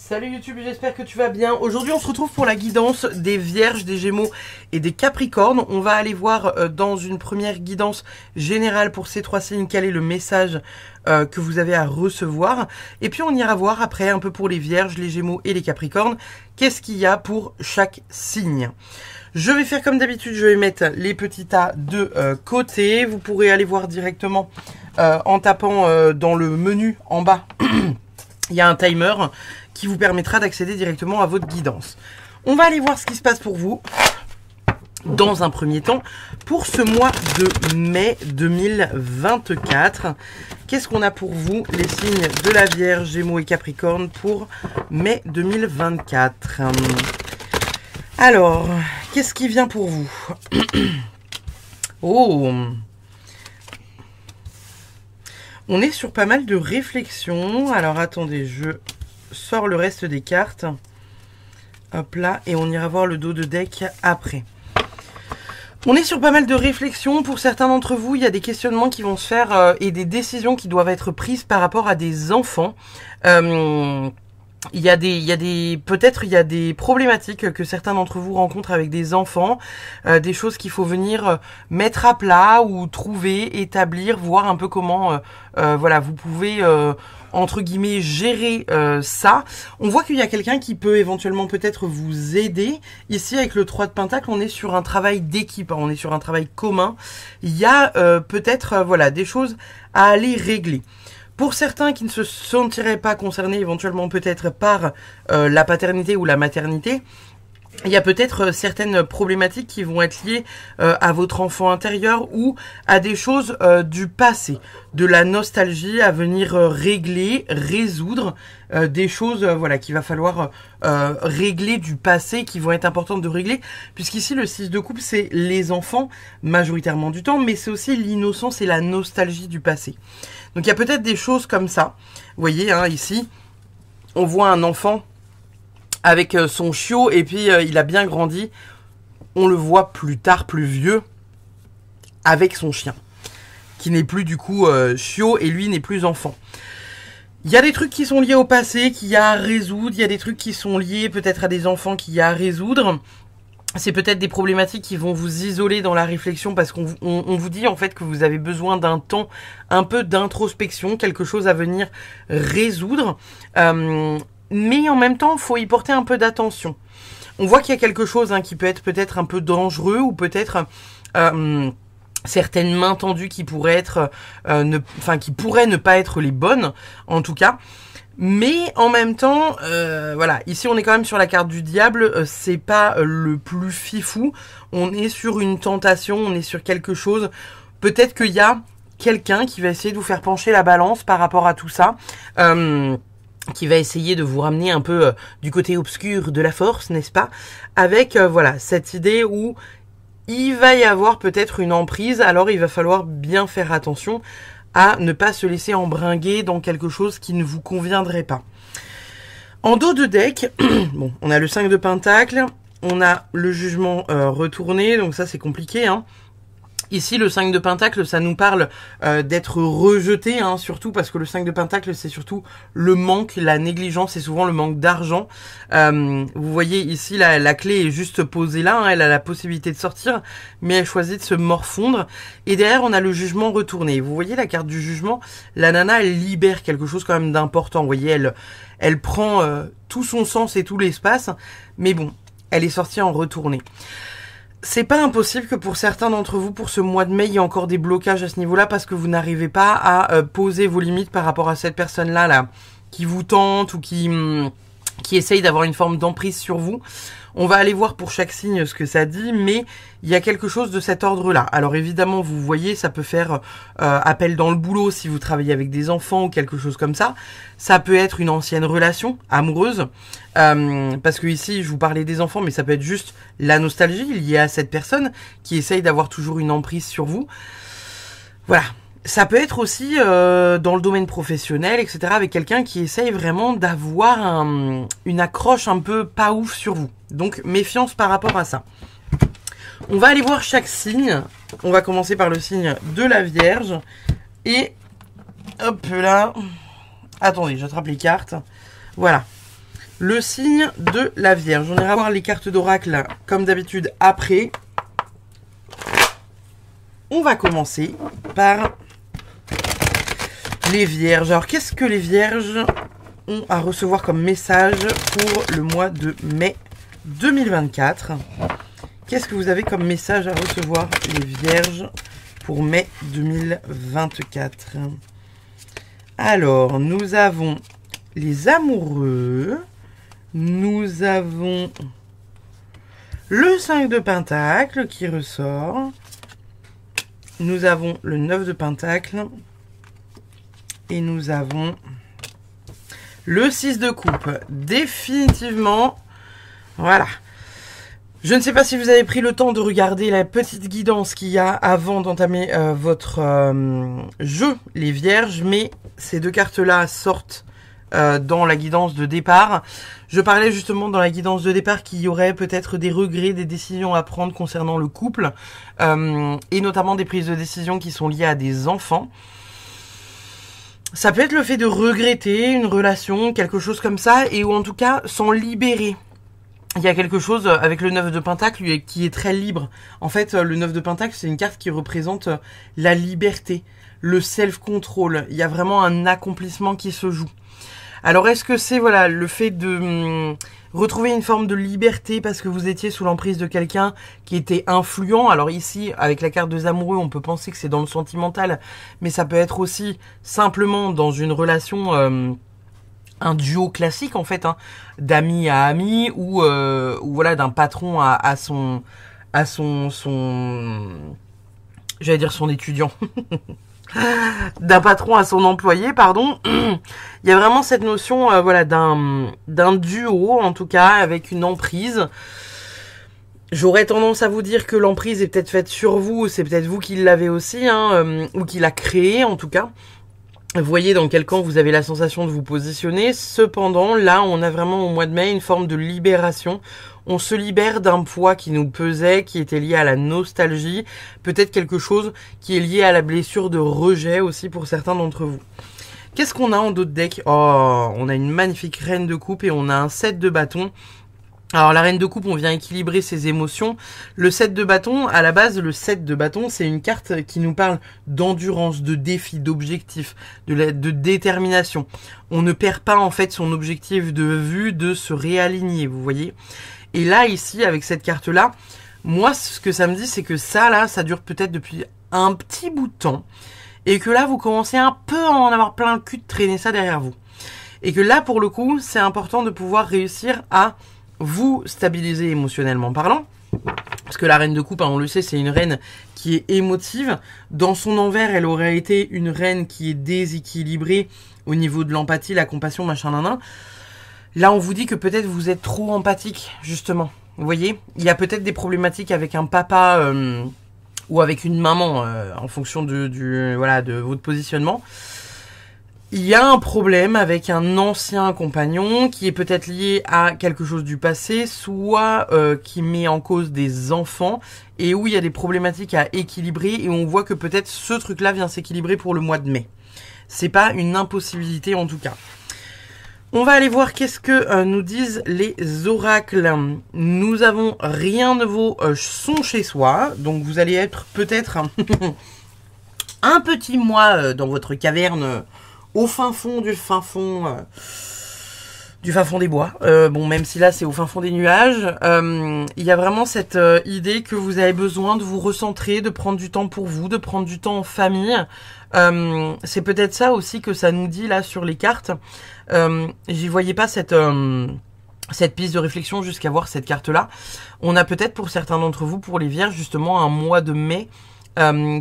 Salut YouTube, j'espère que tu vas bien. Aujourd'hui on se retrouve pour la guidance des Vierges, des Gémeaux et des Capricornes. On va aller voir dans une première guidance générale pour ces trois signes quel est le message que vous avez à recevoir. Et puis on ira voir après un peu pour les Vierges, les Gémeaux et les Capricornes, qu'est-ce qu'il y a pour chaque signe. Je vais faire comme d'habitude, je vais mettre les petits tas de côté. Vous pourrez aller voir directement en tapant dans le menu en bas. Il y a un timer qui vous permettra d'accéder directement à votre guidance. On va aller voir ce qui se passe pour vous dans un premier temps pour ce mois de mai 2024. Qu'est-ce qu'on a pour vous, les signes de la Vierge, Gémeaux et Capricorne pour mai 2024? Alors, qu'est-ce qui vient pour vous? Oh! On est sur pas mal de réflexions. Alors, attendez, je sors le reste des cartes. Hop là, et on ira voir le dos de deck après. On est sur pas mal de réflexions. Pour certains d'entre vous, il y a des questionnements qui vont se faire et des décisions qui doivent être prises par rapport à des enfants. Peut-être il y a des problématiques que certains d'entre vous rencontrent avec des enfants, des choses qu'il faut venir mettre à plat ou trouver, établir, voir un peu comment voilà, vous pouvez entre guillemets gérer ça. On voit qu'il y a quelqu'un qui peut éventuellement peut-être vous aider. Ici avec le 3 de Pentacle, on est sur un travail d'équipe, on est sur un travail commun. Il y a peut-être voilà, des choses à aller régler. Pour certains qui ne se sentiraient pas concernés éventuellement peut-être par la paternité ou la maternité, il y a peut-être certaines problématiques qui vont être liées à votre enfant intérieur ou à des choses du passé, de la nostalgie à venir régler, résoudre des choses voilà qu'il va falloir régler du passé qui vont être importantes de régler, puisqu'ici le 6 de coupe c'est les enfants majoritairement du temps, mais c'est aussi l'innocence et la nostalgie du passé. Donc il y a peut-être des choses comme ça. Vous voyez hein, ici, on voit un enfant avec son chiot et puis il a bien grandi. On le voit plus tard, plus vieux, avec son chien, qui n'est plus du coup chiot et lui n'est plus enfant. Il y a des trucs qui sont liés au passé, qu'il y a à résoudre. Il y a des trucs qui sont liés peut-être à des enfants qu'il y a à résoudre. C'est peut-être des problématiques qui vont vous isoler dans la réflexion parce qu'on vous dit en fait que vous avez besoin d'un temps un peu d'introspection, quelque chose à venir résoudre. Mais en même temps, il faut y porter un peu d'attention. On voit qu'il y a quelque chose qui peut être peut-être un peu dangereux ou peut-être certaines mains tendues qui pourraient être, qui pourraient ne pas être les bonnes, en tout cas. Mais en même temps, voilà, ici on est quand même sur la carte du diable, c'est pas le plus fifou, on est sur une tentation, on est sur quelque chose, peut-être qu'il y a quelqu'un qui va essayer de vous faire pencher la balance par rapport à tout ça, qui va essayer de vous ramener un peu du côté obscur de la force, n'est-ce pas? Avec, voilà, cette idée où il va y avoir peut-être une emprise, alors il va falloir bien faire attention à ne pas se laisser embringuer dans quelque chose qui ne vous conviendrait pas. En dos de deck, bon, on a le 5 de Pentacle, on a le jugement retourné, donc ça c'est compliqué, hein. Ici, le 5 de Pentacle, ça nous parle d'être rejeté, hein, surtout parce que le 5 de Pentacle, c'est surtout le manque, la négligence, c'est souvent le manque d'argent. Vous voyez ici, la clé est juste posée là, hein, elle a la possibilité de sortir, mais elle choisit de se morfondre. Et derrière, on a le jugement retourné. Vous voyez la carte du jugement, la nana, elle libère quelque chose quand même d'important. Vous voyez, elle prend tout son sens et tout l'espace, mais bon, elle est sortie en retourné. C'est pas impossible que pour certains d'entre vous, pour ce mois de mai, il y ait encore des blocages à ce niveau-là parce que vous n'arrivez pas à poser vos limites par rapport à cette personne-là, là, qui vous tente ou qui essaye d'avoir une forme d'emprise sur vous. On va aller voir pour chaque signe ce que ça dit, mais il y a quelque chose de cet ordre-là. Alors évidemment, vous voyez, ça peut faire appel dans le boulot si vous travaillez avec des enfants ou quelque chose comme ça. Ça peut être une ancienne relation amoureuse, parce que ici, je vous parlais des enfants, mais ça peut être juste la nostalgie liée à cette personne qui essaye d'avoir toujours une emprise sur vous. Voilà. Ça peut être aussi dans le domaine professionnel, etc., avec quelqu'un qui essaye vraiment d'avoir une accroche un peu pas ouf sur vous. Donc, méfiance par rapport à ça. On va aller voir chaque signe. On va commencer par le signe de la Vierge. Et, hop là. Attendez, j'attrape les cartes. Voilà. Le signe de la Vierge. On ira voir les cartes d'oracle comme d'habitude après. On va commencer par les Vierges. Alors, qu'est-ce que les Vierges ont à recevoir comme message pour le mois de mai 2024? Qu'est-ce que vous avez comme message à recevoir, les Vierges, pour mai 2024? Alors, nous avons les amoureux. Nous avons le 5 de Pentacle qui ressort. Nous avons le 9 de Pentacle. Et nous avons le 6 de Coupe. Définitivement, voilà. Je ne sais pas si vous avez pris le temps de regarder la petite guidance qu'il y a avant d'entamer votre jeu, les Vierges. Mais ces deux cartes-là sortent dans la guidance de départ. Je parlais justement dans la guidance de départ qu'il y aurait peut-être des regrets, des décisions à prendre concernant le couple. Et notamment des prises de décision qui sont liées à des enfants. Ça peut être le fait de regretter une relation, quelque chose comme ça, et ou en tout cas s'en libérer. Il y a quelque chose avec le 9 de Pentacle qui est très libre. En fait, le 9 de Pentacle, c'est une carte qui représente la liberté, le self-control. Il y a vraiment un accomplissement qui se joue. Alors, est-ce que c'est voilà le fait de retrouver une forme de liberté parce que vous étiez sous l'emprise de quelqu'un qui était influent? Alors ici, avec la carte des amoureux, on peut penser que c'est dans le sentimental, mais ça peut être aussi simplement dans une relation... un duo classique en fait, hein, d'ami à ami ou voilà d'un patron à son j'allais dire son étudiant, d'un patron à son employé, pardon. Il y a vraiment cette notion voilà d'un duo en tout cas avec une emprise. J'aurais tendance à vous dire que l'emprise est peut-être faite sur vous, c'est peut-être vous qui l'avez aussi, hein, ou qui l'a créée en tout cas. Vous voyez dans quel camp vous avez la sensation de vous positionner. Cependant, là, on a vraiment au mois de mai une forme de libération. On se libère d'un poids qui nous pesait, qui était lié à la nostalgie. Peut-être quelque chose qui est lié à la blessure de rejet aussi pour certains d'entre vous. Qu'est-ce qu'on a en dos de deck? Oh, on a une magnifique reine de coupe et on a un 7 de bâton. Alors la reine de coupe, on vient équilibrer ses émotions. Le 7 de bâton, à la base, le 7 de bâton, c'est une carte qui nous parle d'endurance, de défi, d'objectif, de détermination. On ne perd pas en fait son objectif de vue, de se réaligner, vous voyez. Et là, ici, avec cette carte-là, moi, ce que ça me dit, c'est que ça, là, ça dure peut-être depuis un petit bout de temps. Et que là, vous commencez un peu à en avoir plein le cul de traîner ça derrière vous. Et que là, pour le coup, c'est important de pouvoir réussir à vous stabiliser émotionnellement parlant, parce que la reine de coupe, hein, on le sait, c'est une reine qui est émotive. Dans son envers, elle aurait été une reine qui est déséquilibrée au niveau de l'empathie, la compassion, machin, nan, nan. Là, on vous dit que peut-être vous êtes trop empathique, justement. Vous voyez, il y a peut-être des problématiques avec un papa ou avec une maman, en fonction de votre positionnement. Il y a un problème avec un ancien compagnon qui est peut-être lié à quelque chose du passé, soit qui met en cause des enfants et où il y a des problématiques à équilibrer et on voit que peut-être ce truc-là vient s'équilibrer pour le mois de mai. C'est pas une impossibilité en tout cas. On va aller voir qu'est-ce que nous disent les oracles. Nous avons rien ne vaut son chez soi, donc vous allez être peut-être un petit mois dans votre caverne. Au fin fond du fin fond des bois. Bon, même si là c'est au fin fond des nuages, il y a vraiment cette idée que vous avez besoin de vous recentrer, de prendre du temps pour vous, de prendre du temps en famille. C'est peut-être ça aussi que ça nous dit là sur les cartes. J'y voyais pas cette piste de réflexion jusqu'à voir cette carte-là. On a peut-être pour certains d'entre vous, pour les Vierges, justement un mois de mai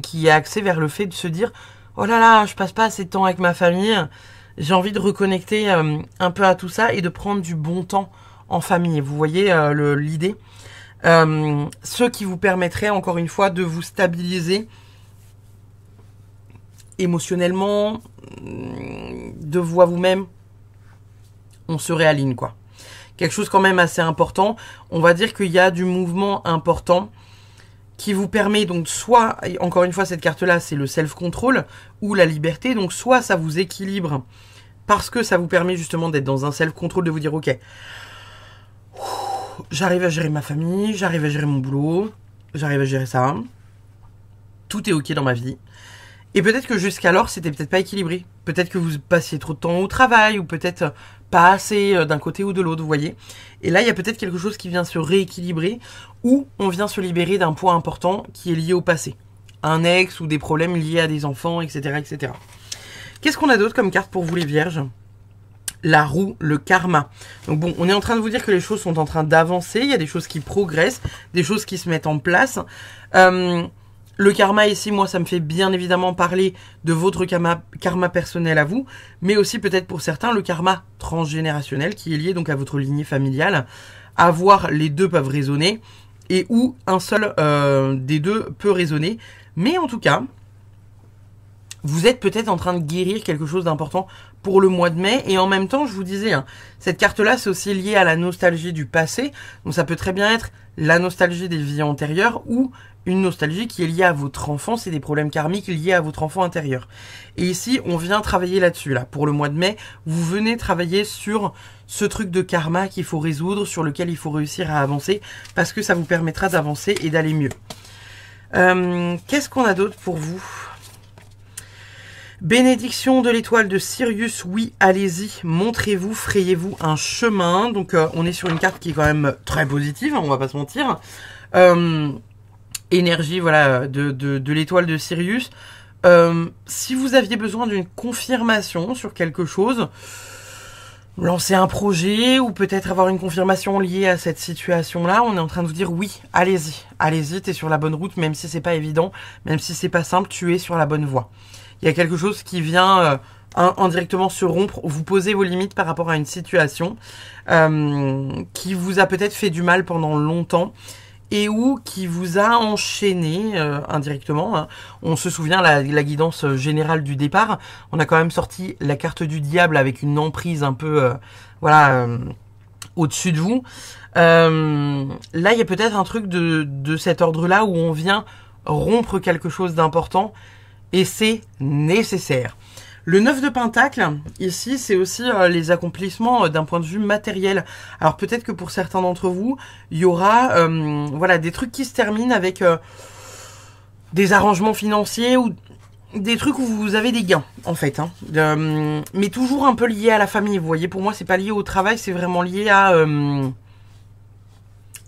qui est axé vers le fait de se dire oh là là, je passe pas assez de temps avec ma famille. J'ai envie de reconnecter un peu à tout ça et de prendre du bon temps en famille. Vous voyez l'idée, ce qui vous permettrait encore une fois de vous stabiliser émotionnellement, de vous à vous-même. On se réaligne quoi. Quelque chose quand même assez important. On va dire qu'il y a du mouvement important qui vous permet donc soit, encore une fois cette carte-là, c'est le self-control ou la liberté. Donc soit ça vous équilibre parce que ça vous permet justement d'être dans un self-control, de vous dire ok, j'arrive à gérer ma famille, j'arrive à gérer mon boulot, j'arrive à gérer ça, tout est ok dans ma vie. Et peut-être que jusqu'alors, c'était peut-être pas équilibré. Peut-être que vous passiez trop de temps au travail, ou peut-être pas assez d'un côté ou de l'autre, vous voyez. Et là, il y a peut-être quelque chose qui vient se rééquilibrer, ou on vient se libérer d'un poids important qui est lié au passé. Un ex, ou des problèmes liés à des enfants, etc., etc. Qu'est-ce qu'on a d'autre comme carte pour vous les vierges? La roue, le karma. Donc bon, on est en train de vous dire que les choses sont en train d'avancer, il y a des choses qui progressent, des choses qui se mettent en place. Le karma ici, moi, ça me fait bien évidemment parler de votre karma personnel à vous, mais aussi peut-être pour certains, le karma transgénérationnel qui est lié donc à votre lignée familiale. À voir, les deux peuvent résonner, et où un seul des deux peut résonner. Mais en tout cas, vous êtes peut-être en train de guérir quelque chose d'important pour le mois de mai. Et en même temps, je vous disais, hein, cette carte-là, c'est aussi lié à la nostalgie du passé. Donc ça peut très bien être la nostalgie des vies antérieures ou une nostalgie qui est liée à votre enfance et des problèmes karmiques liés à votre enfant intérieur. Et ici, on vient travailler là-dessus. Là, pour le mois de mai, vous venez travailler sur ce truc de karma qu'il faut résoudre, sur lequel il faut réussir à avancer, parce que ça vous permettra d'avancer et d'aller mieux. Qu'est-ce qu'on a d'autre pour vous ? Bénédiction de l'étoile de Sirius, oui, allez-y, montrez-vous, frayez-vous un chemin. Donc on est sur une carte qui est quand même très positive, hein, on va pas se mentir. Énergie, voilà, de l'étoile de Sirius. Si vous aviez besoin d'une confirmation sur quelque chose, lancer un projet ou peut-être avoir une confirmation liée à cette situation-là, on est en train de vous dire oui, allez-y, t'es sur la bonne route, même si c'est pas évident, même si c'est pas simple, tu es sur la bonne voie. Il y a quelque chose qui vient indirectement se rompre, vous posez vos limites par rapport à une situation qui vous a peut-être fait du mal pendant longtemps et ou qui vous a enchaîné indirectement. Hein. On se souvient la guidance générale du départ, on a quand même sorti la carte du diable avec une emprise un peu au-dessus de vous. Là, il y a peut-être un truc de cet ordre-là où on vient rompre quelque chose d'important. Et c'est nécessaire. Le 9 de Pentacle, ici, c'est aussi les accomplissements d'un point de vue matériel. Alors peut-être que pour certains d'entre vous, il y aura voilà, des trucs qui se terminent avec des arrangements financiers ou des trucs où vous avez des gains, en fait. Hein. Mais toujours un peu lié à la famille. Vous voyez, pour moi, c'est pas lié au travail, c'est vraiment lié à... on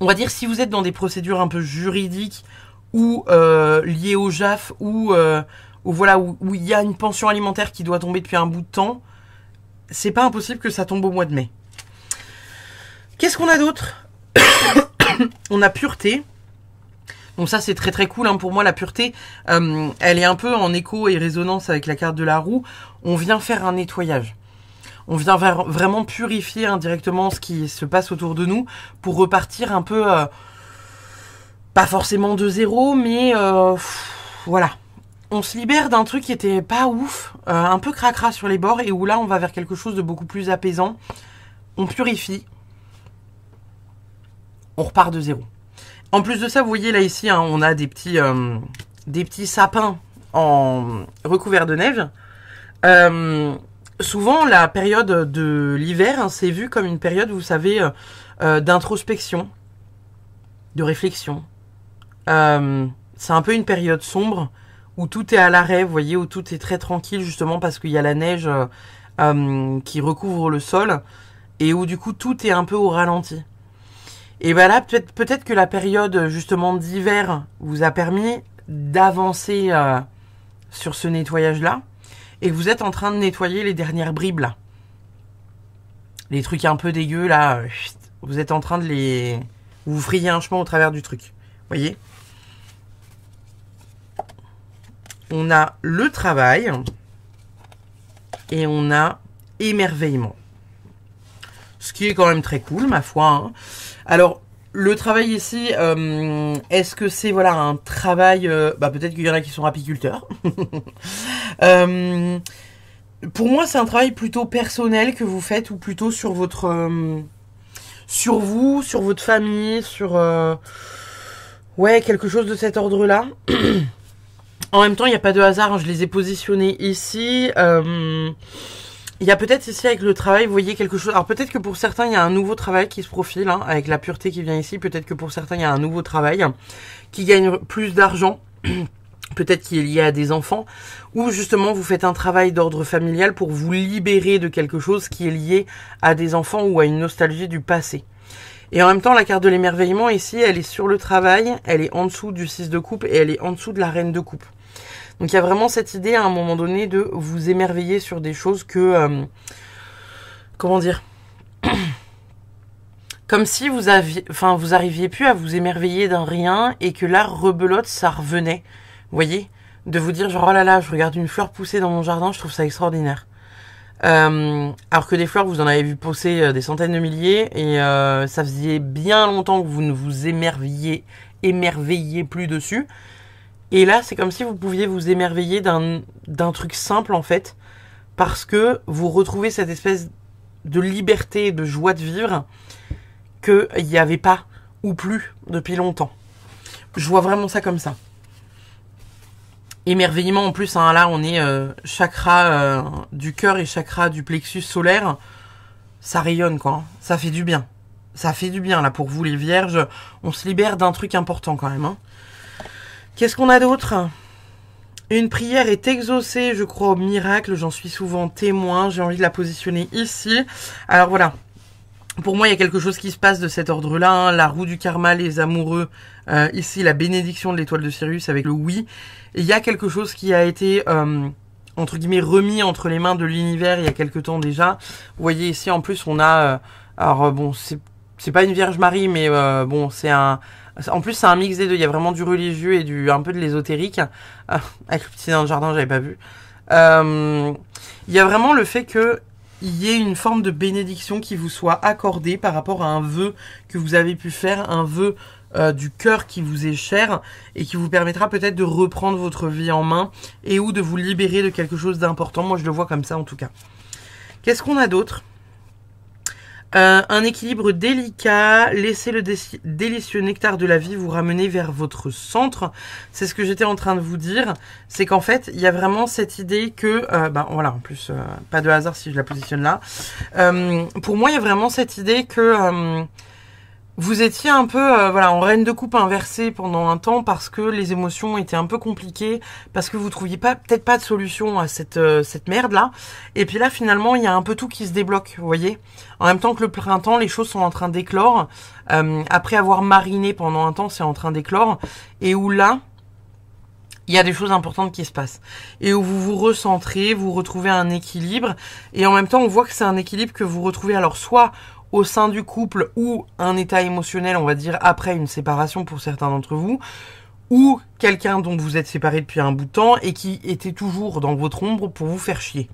va dire, si vous êtes dans des procédures un peu juridiques ou liées au JAF ou voilà, où il y a une pension alimentaire qui doit tomber depuis un bout de temps, c'est pas impossible que ça tombe au mois de mai. Qu'est-ce qu'on a d'autre? On a pureté. Donc ça, c'est très très cool. Hein. Pour moi, la pureté, elle est un peu en écho et résonance avec la carte de la roue. On vient faire un nettoyage. On vient vraiment purifier indirectement ce qui se passe autour de nous pour repartir un peu, pas forcément de zéro, mais voilà. On se libère d'un truc qui était pas ouf, un peu cracra sur les bords, et où là, on va vers quelque chose de beaucoup plus apaisant. On purifie. On repart de zéro. En plus de ça, vous voyez là ici, hein, on a des petits sapins en recouverts de neige. Souvent, la période de l'hiver, hein, c'est vu comme une période, vous savez, d'introspection, de réflexion. C'est un peu une période sombre, où tout est à l'arrêt, vous voyez, où tout est très tranquille, justement parce qu'il y a la neige qui recouvre le sol, et où du coup tout est un peu au ralenti. Et ben là, peut-être que la période justement d'hiver vous a permis d'avancer sur ce nettoyage-là, et que vous êtes en train de nettoyer les dernières bribes là. Les trucs un peu dégueux là, vous êtes en train de les... Vous frayez un chemin au travers du truc, vous voyez ? On a le travail et on a émerveillement. Ce qui est quand même très cool, ma foi. Hein. Alors, le travail ici, est-ce que c'est voilà un travail... peut-être qu'il y en a qui sont apiculteurs. Pour moi, c'est un travail plutôt personnel que vous faites, ou plutôt sur votre... sur vous, sur votre famille, sur... ouais, quelque chose de cet ordre-là. En même temps, il n'y a pas de hasard, hein, je les ai positionnés ici. Il y a peut-être ici avec le travail, vous voyez quelque chose. Alors peut-être que pour certains, il y a un nouveau travail qui se profile, hein, avec la pureté qui vient ici. Peut-être que pour certains, il y a un nouveau travail qui gagne plus d'argent. Peut-être qui est lié à des enfants. Ou justement, vous faites un travail d'ordre familial pour vous libérer de quelque chose qui est lié à des enfants ou à une nostalgie du passé. Et en même temps, la carte de l'émerveillement ici, elle est sur le travail, elle est en dessous du 6 de coupe et elle est en dessous de la reine de coupe. Donc il y a vraiment cette idée à un moment donné de vous émerveiller sur des choses que... comment dire, comme si vous arriviez plus à vous émerveiller d'un rien et que là, rebelote, ça revenait. Vous voyez? De vous dire genre, oh là là, je regarde une fleur pousser dans mon jardin, je trouve ça extraordinaire. Alors que des fleurs, vous en avez vu pousser des centaines de milliers et ça faisait bien longtemps que vous ne vous émerveilliez plus dessus. Et là, c'est comme si vous pouviez vous émerveiller d'un truc simple en fait, parce que vous retrouvez cette espèce de liberté et de joie de vivre qu'il n'y avait pas ou plus depuis longtemps. Je vois vraiment ça comme ça. Émerveillement en plus, hein, là on est chakra du cœur et chakra du plexus solaire. Ça rayonne quoi, hein. Ça fait du bien. Ça fait du bien là pour vous les vierges. On se libère d'un truc important quand même. Hein. Qu'est-ce qu'on a d'autre? Une prière est exaucée, je crois au miracle, j'en suis souvent témoin. J'ai envie de la positionner ici. Alors voilà. Pour moi, il y a quelque chose qui se passe de cet ordre-là. Hein. La roue du karma, les amoureux. Ici, la bénédiction de l'étoile de Sirius avec le oui. Et il y a quelque chose qui a été, entre guillemets, remis entre les mains de l'univers il y a quelque temps déjà. Vous voyez ici, en plus, on a... alors, bon, c'est pas une Vierge Marie, mais bon, c'est un... En plus, c'est un mix des deux. Il y a vraiment du religieux et un peu de l'ésotérique. Avec le petit dans le jardin, j'avais pas vu. Il y a vraiment le fait que il y ait une forme de bénédiction qui vous soit accordée par rapport à un vœu que vous avez pu faire, un vœu du cœur qui vous est cher et qui vous permettra peut-être de reprendre votre vie en main et ou de vous libérer de quelque chose d'important. Moi, je le vois comme ça en tout cas. Qu'est-ce qu'on a d'autre? Un équilibre délicat, laissez le délicieux nectar de la vie vous ramener vers votre centre. C'est ce que j'étais en train de vous dire. C'est qu'en fait, il y a vraiment cette idée que... voilà, en plus, pas de hasard si je la positionne là. Pour moi, il y a vraiment cette idée que... vous étiez un peu voilà, en reine de coupe inversée pendant un temps parce que les émotions étaient un peu compliquées, parce que vous trouviez peut-être pas de solution à cette merde-là. Et puis là, finalement, il y a un peu tout qui se débloque, vous voyez. En même temps que le printemps, les choses sont en train d'éclore. Après avoir mariné pendant un temps, c'est en train d'éclore. Et où là, il y a des choses importantes qui se passent. Et où vous vous recentrez, vous retrouvez un équilibre. Et en même temps, on voit que c'est un équilibre que vous retrouvez alors soit au sein du couple ou un état émotionnel, on va dire, après une séparation pour certains d'entre vous, ou quelqu'un dont vous êtes séparé depuis un bout de temps et qui était toujours dans votre ombre pour vous faire chier.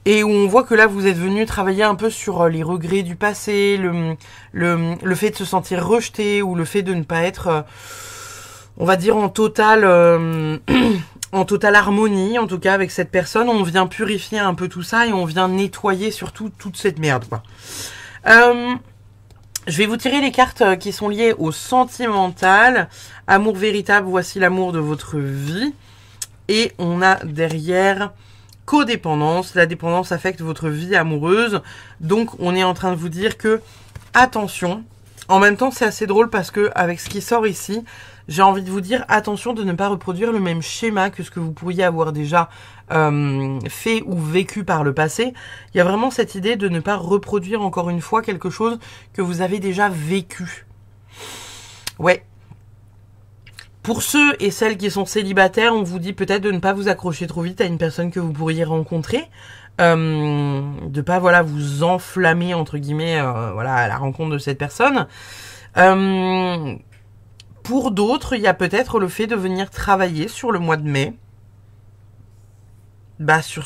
Et où on voit que là, vous êtes venu travailler un peu sur les regrets du passé, le fait de se sentir rejeté ou le fait de ne pas être, on va dire, en totale harmonie, en tout cas, avec cette personne. On vient purifier un peu tout ça et on vient nettoyer surtout toute cette merde, quoi. Je vais vous tirer les cartes qui sont liées au sentimental. Amour véritable, voici l'amour de votre vie. Et on a derrière codépendance. La dépendance affecte votre vie amoureuse. Donc on est en train de vous dire que, attention. En même temps, c'est assez drôle parce que avec ce qui sort ici, j'ai envie de vous dire attention de ne pas reproduire le même schéma que ce que vous pourriez avoir déjà fait ou vécu par le passé. Il y a vraiment cette idée de ne pas reproduire encore une fois quelque chose que vous avez déjà vécu. Ouais. Pour ceux et celles qui sont célibataires, on vous dit peut-être de ne pas vous accrocher trop vite à une personne que vous pourriez rencontrer. De pas voilà vous enflammer entre guillemets voilà à la rencontre de cette personne. Pour d'autres, il y a peut-être le fait de venir travailler sur le mois de mai. Sur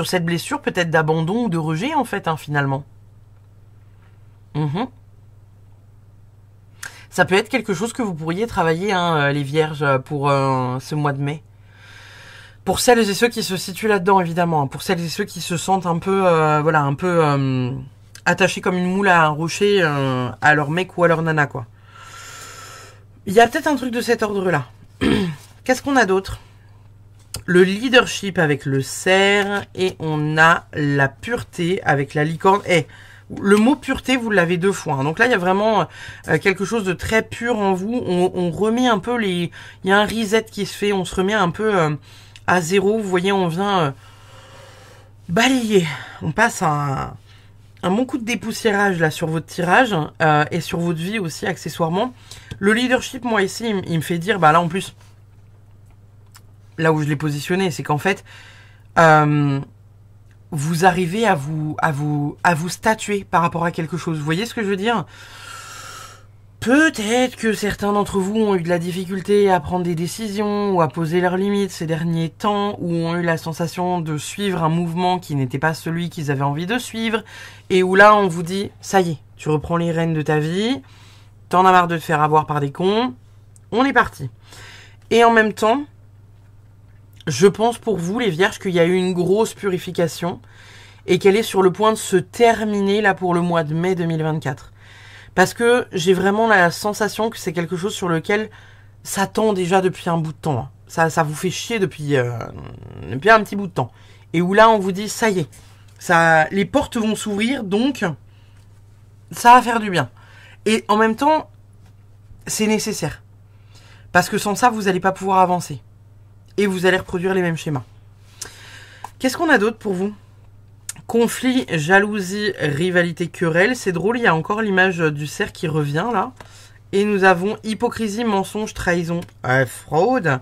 cette blessure peut-être d'abandon ou de rejet en fait, hein, finalement. Ça peut être quelque chose que vous pourriez travailler, hein, les vierges, pour ce mois de mai. Pour celles et ceux qui se situent là-dedans, évidemment. Hein, pour celles et ceux qui se sentent un peu, attachés comme une moule à un rocher à leur mec ou à leur nana, quoi. Il y a peut-être un truc de cet ordre-là. Qu'est-ce qu'on a d'autre ? le leadership avec le cerf et on a la pureté avec la licorne. Et le mot pureté, vous l'avez 2 fois. Hein. Donc là, il y a vraiment quelque chose de très pur en vous. On remet un peu les... Il y a un reset qui se fait. On se remet un peu à zéro. Vous voyez, on vient balayer. On passe un bon coup de dépoussiérage là sur votre tirage et sur votre vie aussi accessoirement. Le leadership, moi ici, il me fait dire, bah là en plus, là où je l'ai positionné, c'est qu'en fait... vous arrivez à vous statuer par rapport à quelque chose. Vous voyez ce que je veux dire? Peut-être que certains d'entre vous ont eu de la difficulté à prendre des décisions ou à poser leurs limites ces derniers temps, ou ont eu la sensation de suivre un mouvement qui n'était pas celui qu'ils avaient envie de suivre, et où là on vous dit, ça y est, tu reprends les rênes de ta vie, t'en as marre de te faire avoir par des cons, on est parti. Et en même temps, je pense pour vous, les vierges, qu'il y a eu une grosse purification et qu'elle est sur le point de se terminer là pour le mois de mai 2024. Parce que j'ai vraiment la sensation que c'est quelque chose sur lequel ça tend déjà depuis un bout de temps. Ça vous fait chier depuis un petit bout de temps. Et où là, on vous dit, ça y est, les portes vont s'ouvrir, donc ça va faire du bien. Et en même temps, c'est nécessaire. Parce que sans ça, vous n'allez pas pouvoir avancer. Et vous allez reproduire les mêmes schémas. Qu'est-ce qu'on a d'autre pour vous? Conflit, jalousie, rivalité, querelle. C'est drôle, il y a encore l'image du cerf qui revient là. Et nous avons hypocrisie, mensonge, trahison, fraude.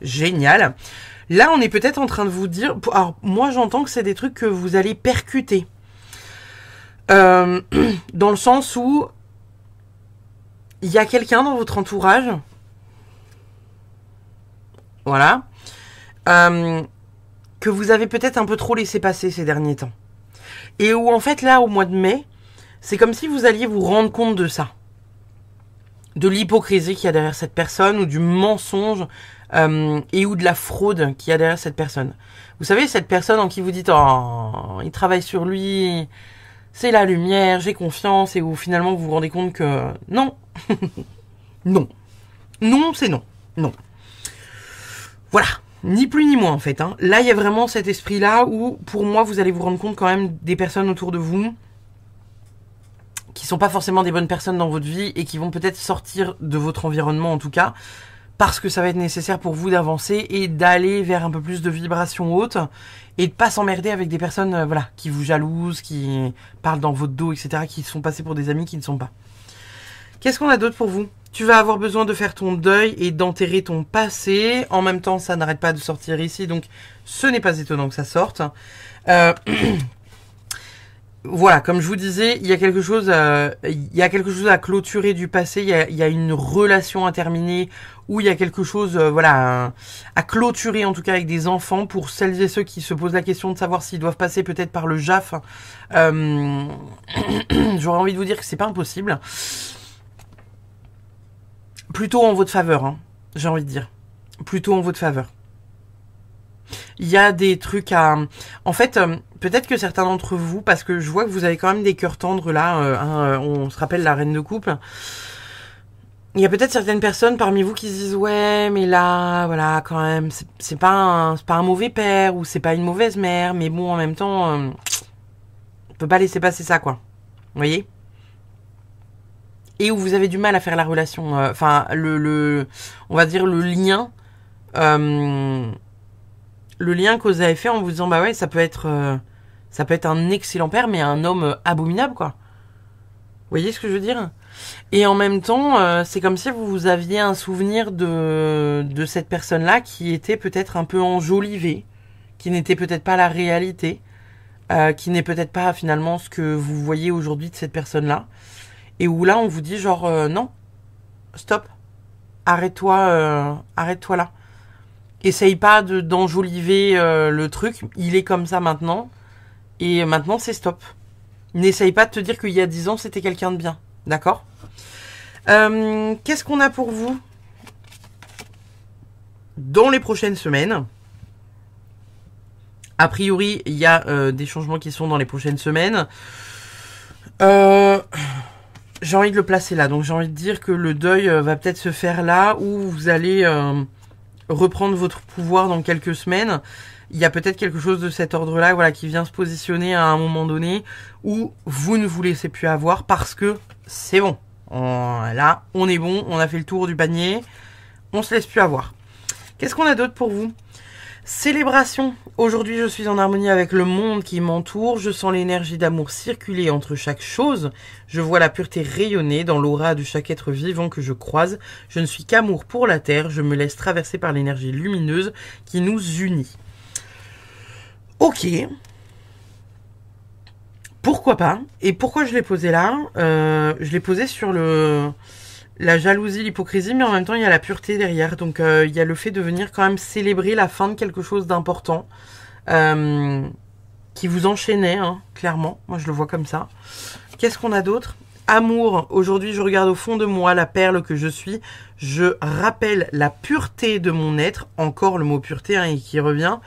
Génial. Là, on est peut-être en train de vous dire... Alors, moi, j'entends que c'est des trucs que vous allez percuter. Dans le sens où il y a quelqu'un dans votre entourage... Voilà. Que vous avez peut-être un peu trop laissé passer ces derniers temps. Et où en fait là au mois de mai, c'est comme si vous alliez vous rendre compte de ça. De l'hypocrisie qu'il y a derrière cette personne, ou du mensonge, et ou de la fraude qu'il y a derrière cette personne. Vous savez, cette personne en qui vous dites « Oh, il travaille sur lui, c'est la lumière, j'ai confiance », et où finalement vous vous rendez compte que non. Non. Non, c'est non. Non. Voilà, ni plus ni moins en fait. Hein. Là, il y a vraiment cet esprit-là où, pour moi, vous allez vous rendre compte quand même des personnes autour de vous qui sont pas forcément des bonnes personnes dans votre vie et qui vont peut-être sortir de votre environnement en tout cas, parce que ça va être nécessaire pour vous d'avancer et d'aller vers un peu plus de vibrations hautes et de pas s'emmerder avec des personnes voilà, qui vous jalousent, qui parlent dans votre dos, etc., qui sont passés pour des amis qui ne sont pas. Qu'est-ce qu'on a d'autre pour vous? Tu vas avoir besoin de faire ton deuil et d'enterrer ton passé. En même temps, ça n'arrête pas de sortir ici, donc ce n'est pas étonnant que ça sorte. Voilà, comme je vous disais, il y a quelque chose à clôturer du passé. Il y a une relation à terminer, ou il y a quelque chose, voilà, à clôturer en tout cas avec des enfants. Pour celles et ceux qui se posent la question de savoir s'ils doivent passer peut-être par le JAF, j'aurais envie de vous dire que c'est pas impossible. Plutôt en votre faveur, hein, j'ai envie de dire. Plutôt en votre faveur. Il y a des trucs à... En fait, peut-être que certains d'entre vous, parce que je vois que vous avez quand même des cœurs tendres là, on se rappelle la reine de coupe. Il y a peut-être certaines personnes parmi vous qui se disent « Ouais, mais là, voilà, quand même, c'est pas un mauvais père ou c'est pas une mauvaise mère, mais bon, en même temps, on peut pas laisser passer ça, quoi. » Vous voyez ? Et où vous avez du mal à faire la relation, enfin, on va dire le lien que vous avez fait en vous disant, bah ouais, ça peut être un excellent père, mais un homme abominable, quoi. Vous voyez ce que je veux dire? Et en même temps, c'est comme si vous aviez un souvenir de cette personne-là qui était peut-être un peu enjolivée, qui n'était peut-être pas la réalité, qui n'est peut-être pas finalement ce que vous voyez aujourd'hui de cette personne-là. Et où là, on vous dit genre, non, stop, arrête-toi là. Essaye pas d'enjoliver le truc, il est comme ça maintenant, et maintenant c'est stop. N'essaye pas de te dire qu'il y a 10 ans, c'était quelqu'un de bien, d'accord? Qu'est-ce qu'on a pour vous dans les prochaines semaines? A priori, il y a des changements qui sont dans les prochaines semaines. J'ai envie de le placer là, donc j'ai envie de dire que le deuil va peut-être se faire là, où vous allez reprendre votre pouvoir dans quelques semaines. Il y a peut-être quelque chose de cet ordre-là, voilà, qui vient se positionner à un moment donné où vous ne vous laissez plus avoir parce que c'est bon. Là, on est bon, on a fait le tour du panier, on se laisse plus avoir. Qu'est-ce qu'on a d'autre pour vous? Célébration. Aujourd'hui, je suis en harmonie avec le monde qui m'entoure. Je sens l'énergie d'amour circuler entre chaque chose. Je vois la pureté rayonner dans l'aura de chaque être vivant que je croise. Je ne suis qu'amour pour la terre. Je me laisse traverser par l'énergie lumineuse qui nous unit. Ok. Pourquoi pas? Et pourquoi je l'ai posé là? Je l'ai posé sur la jalousie, l'hypocrisie, mais en même temps, il y a la pureté derrière. Donc, il y a le fait de venir quand même célébrer la fin de quelque chose d'important qui vous enchaînait, hein, clairement. Moi, je le vois comme ça. Qu'est-ce qu'on a d'autre? Amour. Aujourd'hui, je regarde au fond de moi la perle que je suis. Je rappelle la pureté de mon être. Encore le mot pureté hein, qui revient.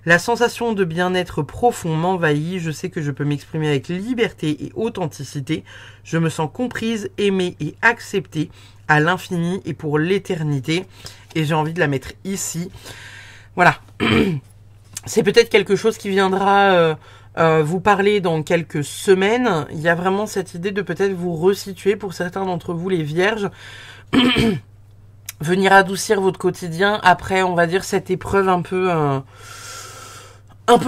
La sensation de bien-être profond m'envahit. Je sais que je peux m'exprimer avec liberté et authenticité. Je me sens comprise, aimée et acceptée à l'infini et pour l'éternité. Et j'ai envie de la mettre ici. Voilà. C'est peut-être quelque chose qui viendra vous parler dans quelques semaines. Il y a vraiment cette idée de peut-être vous resituer pour certains d'entre vous, les vierges. Venir adoucir votre quotidien après, on va dire, cette épreuve un peu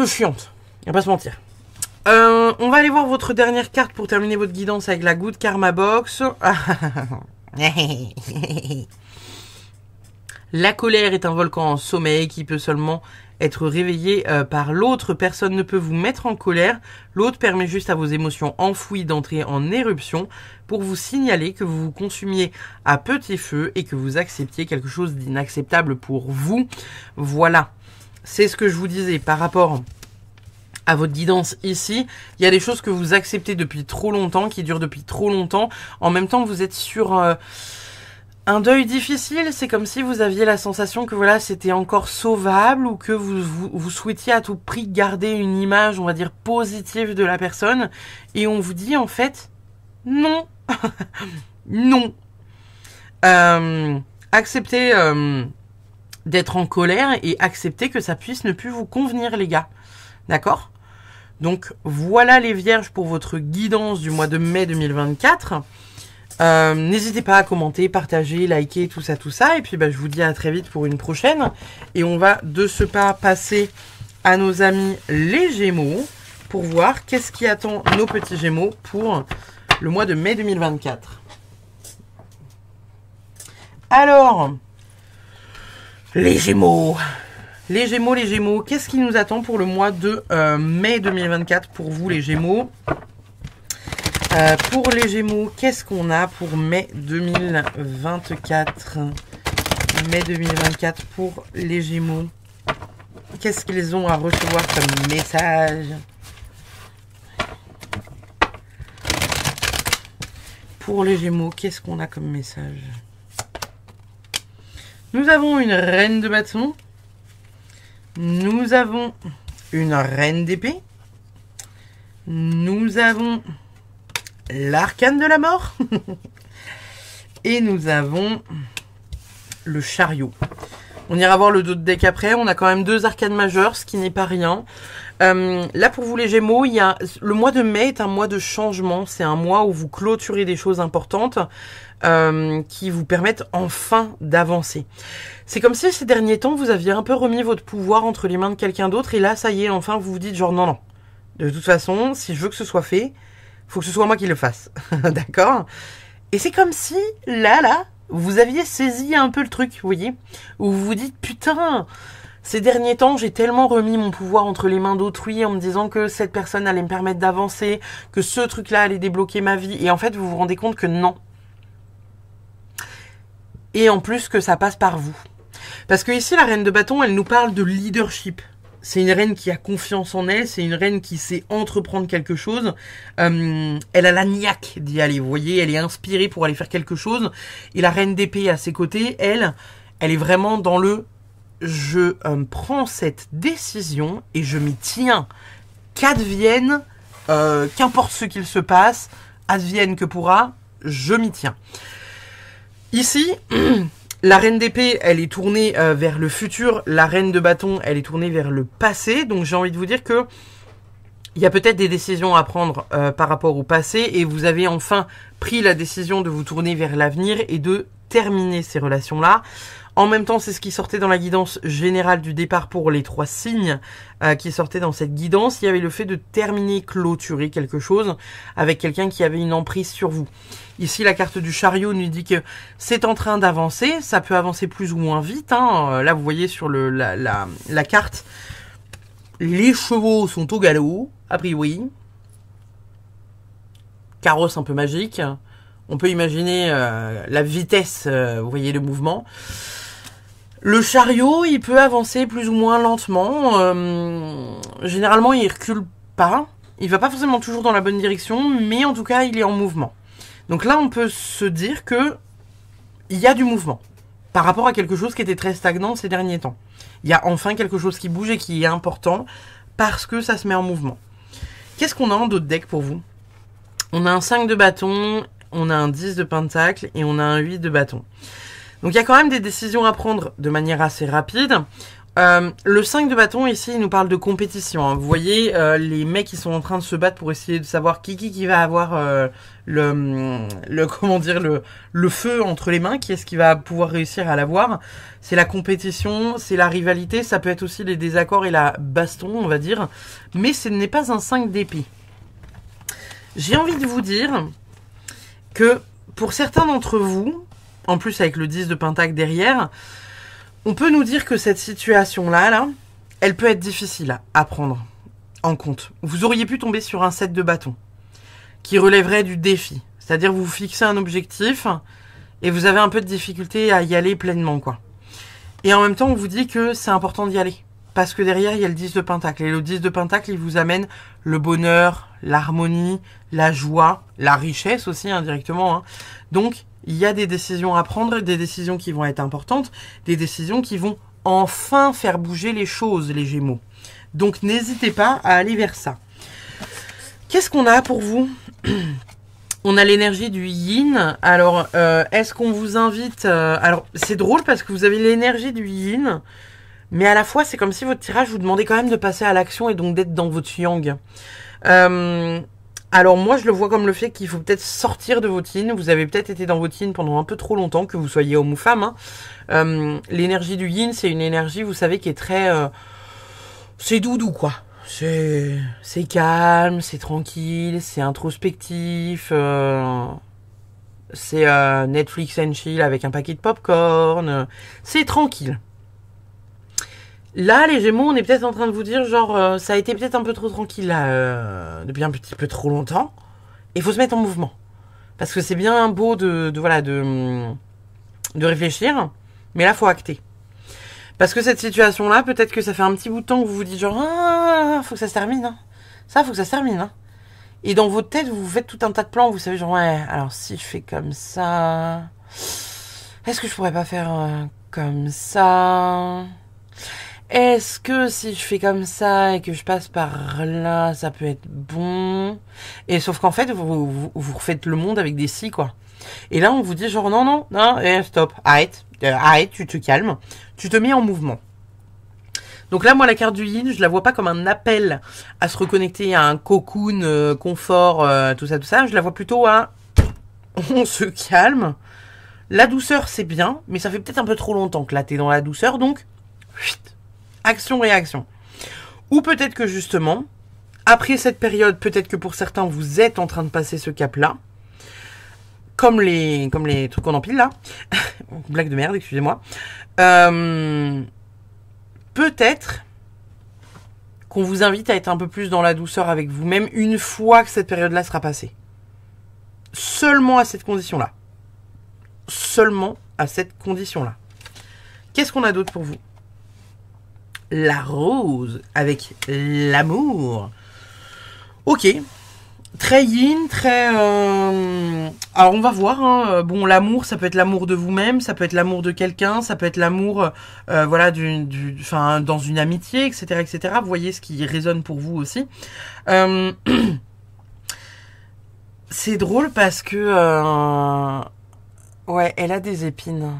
chiante. On va pas se mentir. On va aller voir votre dernière carte pour terminer votre guidance avec la Good Karma Box. La colère est un volcan en sommeil qui peut seulement être réveillé par l'autre. Personne ne peut vous mettre en colère. L'autre permet juste à vos émotions enfouies d'entrer en éruption pour vous signaler que vous vous consumiez à petit feu et que vous acceptiez quelque chose d'inacceptable pour vous. Voilà. C'est ce que je vous disais par rapport à votre guidance ici. Il y a des choses que vous acceptez depuis trop longtemps, qui durent depuis trop longtemps. En même temps, vous êtes sur un deuil difficile. C'est comme si vous aviez la sensation que voilà, c'était encore sauvable ou que vous souhaitiez à tout prix garder une image, on va dire, positive de la personne. Et on vous dit en fait, non. Non. Acceptez d'être en colère et accepter que ça puisse ne plus vous convenir, les gars. D'accord? Donc, voilà les vierges pour votre guidance du mois de mai 2024. N'hésitez pas à commenter, partager, liker, tout ça. Et puis, je vous dis à très vite pour une prochaine. Et on va de ce pas passer à nos amis les Gémeaux pour voir qu'est-ce qui attend nos petits Gémeaux pour le mois de mai 2024. Alors... les Gémeaux, qu'est-ce qui nous attend pour le mois de mai 2024 pour vous les Gémeaux? Pour les Gémeaux, qu'est-ce qu'on a pour mai 2024? Mai 2024 pour les Gémeaux. Qu'est-ce qu'ils ont à recevoir comme message? Pour les Gémeaux, qu'est-ce qu'on a comme message? Nous avons une reine de bâton. Nous avons une reine d'épée. Nous avons l'arcane de la mort. Et nous avons le chariot. On ira voir le dos de deck après. On a quand même 2 arcanes majeures, ce qui n'est pas rien. Là, pour vous les Gémeaux, le mois de mai est un mois de changement. C'est un mois où vous clôturez des choses importantes qui vous permettent enfin d'avancer. C'est comme si ces derniers temps, vous aviez un peu remis votre pouvoir entre les mains de quelqu'un d'autre. Et là, ça y est, enfin, vous vous dites genre non. De toute façon, si je veux que ce soit fait, faut que ce soit moi qui le fasse. D'accord? Et c'est comme si, là, vous aviez saisi un peu le truc, vous voyez? Où vous vous dites, putain... Ces derniers temps, j'ai tellement remis mon pouvoir entre les mains d'autrui en me disant que cette personne allait me permettre d'avancer, que ce truc-là allait débloquer ma vie. Et en fait, vous vous rendez compte que non. Et en plus que ça passe par vous. Parce que ici, la reine de bâton, elle nous parle de leadership. C'est une reine qui a confiance en elle, c'est une reine qui sait entreprendre quelque chose. Elle a la niaque d'y aller, vous voyez, elle est inspirée pour aller faire quelque chose. Et la reine d'épée à ses côtés, elle est vraiment dans le... je prends cette décision et je m'y tiens. Qu'advienne, qu'importe ce qu'il se passe, advienne que pourra, je m'y tiens. Ici, La reine d'épée, elle est tournée vers le futur. La reine de bâton, elle est tournée vers le passé. Donc j'ai envie de vous dire que il y a peut-être des décisions à prendre par rapport au passé et vous avez enfin pris la décision de vous tourner vers l'avenir et de terminer ces relations-là. En même temps, c'est ce qui sortait dans la guidance générale du départ pour les 3 signes qui sortait dans cette guidance. Il y avait le fait de terminer, clôturer quelque chose avec quelqu'un qui avait une emprise sur vous. Ici, la carte du chariot nous dit que c'est en train d'avancer. Ça peut avancer plus ou moins vite. Là, vous voyez sur la carte, les chevaux sont au galop, a priori. Carrosse un peu magique. On peut imaginer la vitesse, vous voyez le mouvement. Le chariot, il peut avancer plus ou moins lentement. Généralement, il recule pas. Il va pas forcément toujours dans la bonne direction, mais en tout cas, il est en mouvement. Donc là, on peut se dire que il y a du mouvement par rapport à quelque chose qui était très stagnant ces derniers temps. Il y a enfin quelque chose qui bouge et qui est important parce que ça se met en mouvement. Qu'est-ce qu'on a en d'autres decks pour vous? On a un 5 de bâton, on a un 10 de pentacle et on a un 8 de bâton. Donc il y a quand même des décisions à prendre de manière assez rapide. Le 5 de bâton ici, il nous parle de compétition. Vous voyez les mecs qui sont en train de se battre pour essayer de savoir qui va avoir comment dire le feu entre les mains, qui est-ce qui va pouvoir réussir à l'avoir. C'est la compétition, c'est la rivalité, ça peut être aussi les désaccords et la baston, on va dire. Mais ce n'est pas un 5 d'épée. J'ai envie de vous dire que pour certains d'entre vous, en plus avec le 10 de pentacle derrière, on peut nous dire que cette situation-là, elle peut être difficile à prendre en compte. Vous auriez pu tomber sur un 7 de bâton qui relèverait du défi. C'est-à-dire vous fixez un objectif et vous avez un peu de difficulté à y aller pleinement, quoi. Et en même temps, on vous dit que c'est important d'y aller. Parce que derrière, il y a le 10 de pentacle. Et le 10 de pentacle, il vous amène le bonheur, l'harmonie, la joie, la richesse aussi, indirectement. Donc, il y a des décisions à prendre, des décisions qui vont être importantes, des décisions qui vont enfin faire bouger les choses, les Gémeaux. Donc, n'hésitez pas à aller vers ça. Qu'est-ce qu'on a pour vous? On a l'énergie du yin. Alors, est-ce qu'on vous invite... alors, c'est drôle parce que vous avez l'énergie du yin, mais à la fois, c'est comme si votre tirage vous demandait quand même de passer à l'action et donc d'être dans votre yang. Alors moi, je le vois comme le fait qu'il faut peut-être sortir de votre yin. Vous avez peut-être été dans votre yin pendant un peu trop longtemps, que vous soyez homme ou femme. L'énergie du yin, c'est une énergie, vous savez, qui est très... c'est doudou, quoi. C'est calme, c'est tranquille, c'est introspectif. C'est Netflix and chill avec un paquet de popcorn. C'est tranquille. Là, les Gémeaux, on est peut-être en train de vous dire, genre, ça a été peut-être un peu trop tranquille, là, depuis un petit peu trop longtemps. Il faut se mettre en mouvement. Parce que c'est bien beau de réfléchir, mais là, faut acter. Parce que cette situation-là, peut-être que ça fait un petit bout de temps que vous vous dites, genre, faut que ça se termine, hein. Ça, faut que ça se termine, hein. Et dans votre tête, vous faites tout un tas de plans, vous savez, genre, ouais, alors si je fais comme ça, est-ce que je pourrais pas faire comme ça? Est-ce que si je fais comme ça et que je passe par là, ça peut être bon? Et sauf qu'en fait, vous refaites le monde avec des si, quoi. Et là, on vous dit genre, non, stop, arrête, tu te calmes, tu te mets en mouvement. Donc là, moi, la carte du yin, je la vois pas comme un appel à se reconnecter à un cocoon, confort, tout ça. Je la vois plutôt à, on se calme. La douceur, c'est bien, mais ça fait peut-être un peu trop longtemps que là, t'es dans la douceur, donc... action-réaction. Ou peut-être que justement, après cette période, peut-être que pour certains, vous êtes en train de passer ce cap-là. Comme les trucs qu'on empile là. Blague de merde, excusez-moi. Peut-être qu'on vous invite à être un peu plus dans la douceur avec vous-même une fois que cette période-là sera passée. Seulement à cette condition-là. Seulement à cette condition-là. Qu'est-ce qu'on a d'autre pour vous? La rose avec l'amour. Ok. Très yin, très... Alors on va voir. Hein. Bon, l'amour, ça peut être l'amour de vous-même, ça peut être l'amour de quelqu'un, ça peut être l'amour, voilà, enfin, dans une amitié, etc., etc. Vous voyez ce qui résonne pour vous aussi. C'est drôle parce que... ouais, elle a des épines.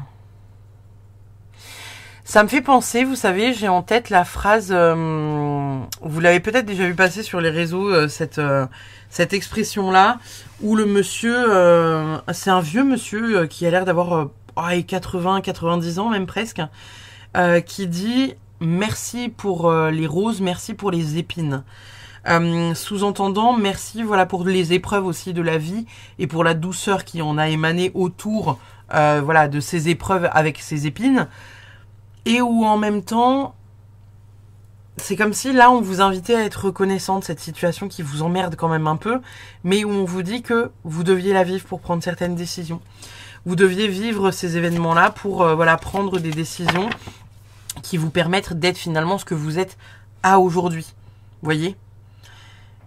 Ça me fait penser, vous savez, j'ai en tête la phrase, vous l'avez peut-être déjà vu passer sur les réseaux, cette expression-là, où le monsieur, c'est un vieux monsieur qui a l'air d'avoir 80, 90 ans même presque, qui dit « Merci pour les roses, merci pour les épines ». Sous-entendant, merci voilà pour les épreuves aussi de la vie et pour la douceur qui en a émané autour voilà, de ces épreuves avec ces épines. Et où en même temps, c'est comme si là on vous invitait à être reconnaissant de cette situation qui vous emmerde quand même un peu, mais où on vous dit que vous deviez la vivre pour prendre certaines décisions. Vous deviez vivre ces événements-là pour voilà, prendre des décisions qui vous permettent d'être finalement ce que vous êtes à aujourd'hui. Vous voyez ?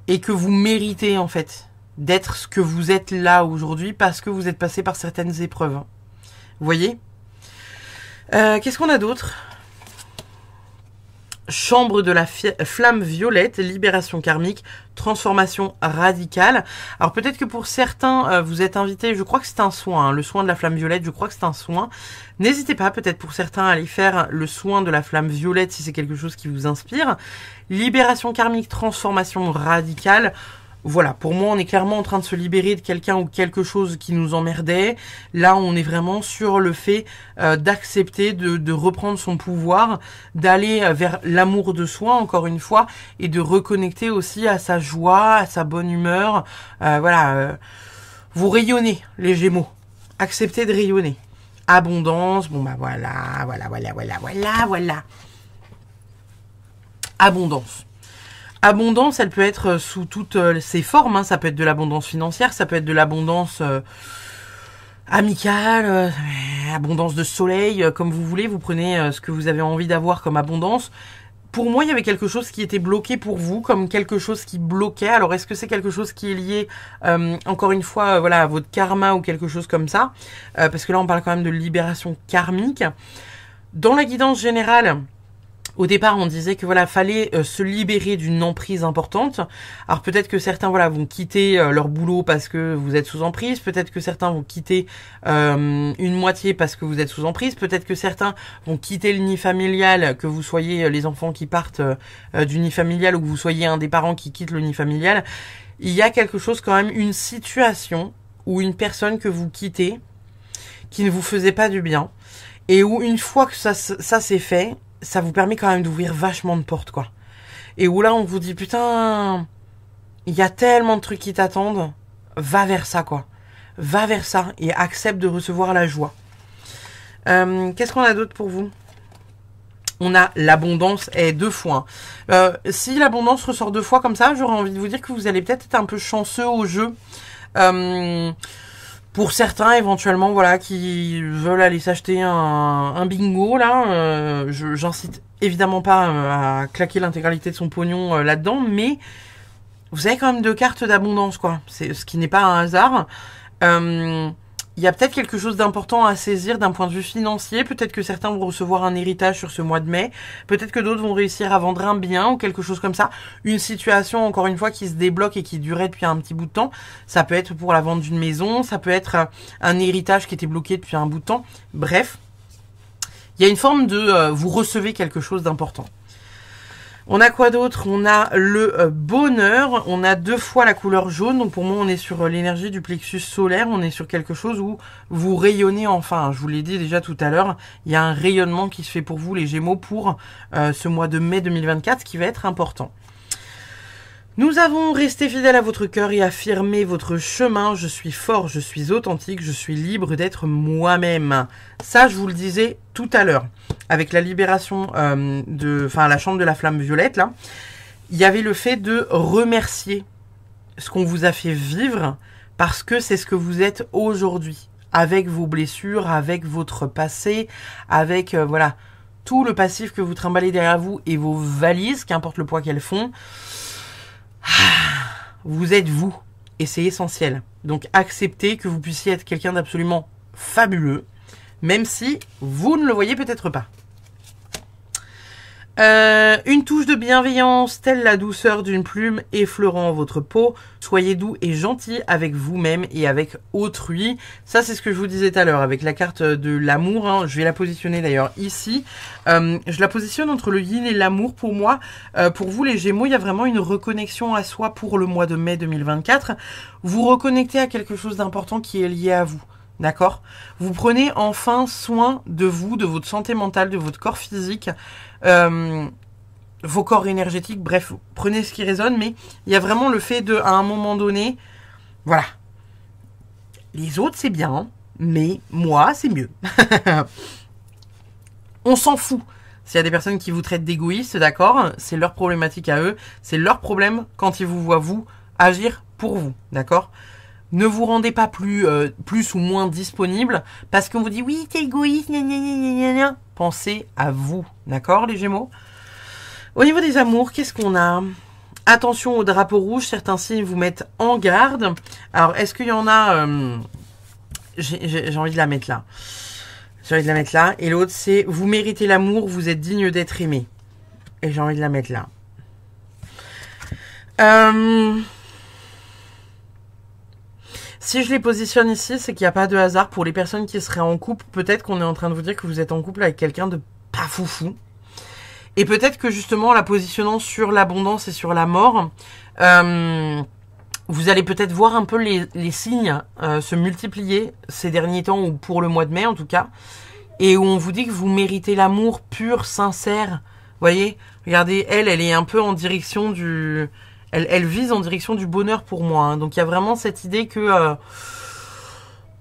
Et que vous méritez en fait d'être ce que vous êtes là aujourd'hui parce que vous êtes passé par certaines épreuves. Vous voyez ? Qu'est-ce qu'on a d'autre ? Chambre de la flamme violette, libération karmique, transformation radicale. Alors peut-être que pour certains, vous êtes invités, je crois que c'est un soin, hein, le soin de la flamme violette, je crois que c'est un soin. N'hésitez pas peut-être pour certains à aller faire le soin de la flamme violette si c'est quelque chose qui vous inspire. Libération karmique, transformation radicale. Voilà, pour moi, on est clairement en train de se libérer de quelqu'un ou quelque chose qui nous emmerdait. Là, on est vraiment sur le fait d'accepter de reprendre son pouvoir, d'aller vers l'amour de soi, encore une fois, et de reconnecter aussi à sa joie, à sa bonne humeur. Voilà, vous rayonnez, les Gémeaux. Acceptez de rayonner. Abondance, bon bah voilà. Abondance. Abondance, elle peut être sous toutes ses formes, hein. Ça peut être de l'abondance financière, ça peut être de l'abondance amicale, abondance de soleil, comme vous voulez, vous prenez ce que vous avez envie d'avoir comme abondance. Pour moi, il y avait quelque chose qui était bloqué pour vous, comme quelque chose qui bloquait. Alors, est-ce que c'est quelque chose qui est lié, encore une fois, voilà, à votre karma ou quelque chose comme ça, parce que là, on parle quand même de libération karmique. Dans la guidance générale, au départ, on disait que voilà, fallait se libérer d'une emprise importante. Alors peut-être que certains voilà vont quitter leur boulot parce que vous êtes sous emprise. Peut-être que certains vont quitter une moitié parce que vous êtes sous emprise. Peut-être que certains vont quitter le nid familial, que vous soyez les enfants qui partent du nid familial ou que vous soyez un des parents qui quitte le nid familial. Il y a quelque chose quand même, une situation ou une personne que vous quittez qui ne vous faisait pas du bien et où une fois que ça c'est fait, ça vous permet quand même d'ouvrir vachement de portes, quoi. Et où là, on vous dit, putain, il y a tellement de trucs qui t'attendent, va vers ça, quoi. Va vers ça et accepte de recevoir la joie. Qu'est-ce qu'on a d'autre pour vous ? On a l'abondance et 2 fois. Si l'abondance ressort 2 fois comme ça, j'aurais envie de vous dire que vous allez peut-être être un peu chanceux au jeu. Pour certains, éventuellement, voilà, qui veulent aller s'acheter un bingo, là, j'incite évidemment pas à claquer l'intégralité de son pognon là-dedans, mais vous avez quand même 2 cartes d'abondance, quoi. C'est ce qui n'est pas un hasard. Il y a peut-être quelque chose d'important à saisir d'un point de vue financier. Peut-être que certains vont recevoir un héritage sur ce mois de mai. Peut-être que d'autres vont réussir à vendre un bien ou quelque chose comme ça. Une situation, encore une fois, qui se débloque et qui durait depuis un petit bout de temps. Ça peut être pour la vente d'une maison. Ça peut être un héritage qui était bloqué depuis un bout de temps. Bref, il y a une forme de vous recevez quelque chose d'important. On a quoi d'autre ? On a le bonheur, on a 2 fois la couleur jaune, donc pour moi on est sur l'énergie du plexus solaire, on est sur quelque chose où vous rayonnez enfin, je vous l'ai dit déjà tout à l'heure, il y a un rayonnement qui se fait pour vous les Gémeaux pour ce mois de mai 2024, ce qui va être important. Nous avons resté fidèles à votre cœur et affirmé votre chemin. Je suis fort, je suis authentique, je suis libre d'être moi-même. Ça, je vous le disais tout à l'heure. Avec la libération la chambre de la flamme violette, là, il y avait le fait de remercier ce qu'on vous a fait vivre parce que c'est ce que vous êtes aujourd'hui. Avec vos blessures, avec votre passé, avec, voilà, tout le passif que vous trimballez derrière vous et vos valises, qu'importe le poids qu'elles font. Vous êtes vous et c'est essentiel. Donc acceptez que vous puissiez être quelqu'un d'absolument fabuleux, même si vous ne le voyez peut-être pas. Une touche de bienveillance, telle la douceur d'une plume effleurant votre peau. Soyez doux et gentil avec vous-même et avec autrui. Ça, c'est ce que je vous disais tout à l'heure avec la carte de l'amour. Hein. Je vais la positionner d'ailleurs ici. Je la positionne entre le yin et l'amour. Pour moi, pour vous les Gémeaux, il y a vraiment une reconnexion à soi pour le mois de mai 2024. Vous reconnectez à quelque chose d'important qui est lié à vous. D'accord? Vous prenez enfin soin de vous, de votre santé mentale, de votre corps physique, vos corps énergétiques, bref, prenez ce qui résonne, mais il y a vraiment le fait de, à un moment donné, voilà. Les autres, c'est bien, hein, mais moi, c'est mieux. On s'en fout. S'il y a des personnes qui vous traitent d'égoïstes, d'accord, c'est leur problématique à eux, c'est leur problème quand ils vous voient, vous, agir pour vous, d'accord? Ne vous rendez pas plus ou moins disponible parce qu'on vous dit oui, t'es égoïste, gna gna gna gna gna. Pensez à vous, d'accord les Gémeaux? Au niveau des amours, qu'est-ce qu'on a? Attention au drapeau rouge, certains signes vous mettent en garde. Alors, est-ce qu'il y en a... j'ai envie de la mettre là. J'ai envie de la mettre là. Et l'autre, c'est vous méritez l'amour, vous êtes digne d'être aimé. Et j'ai envie de la mettre là. Si je les positionne ici, c'est qu'il n'y a pas de hasard. Pour les personnes qui seraient en couple, peut-être qu'on est en train de vous dire que vous êtes en couple avec quelqu'un de pas foufou. Et peut-être que justement, en la positionnant sur l'abondance et sur la mort, vous allez peut-être voir un peu les signes se multiplier ces derniers temps, ou pour le mois de mai en tout cas, et où on vous dit que vous méritez l'amour pur, sincère. Vous voyez, regardez, elle est un peu en direction du... Elle vise en direction du bonheur pour moi. Hein. Donc il y a vraiment cette idée que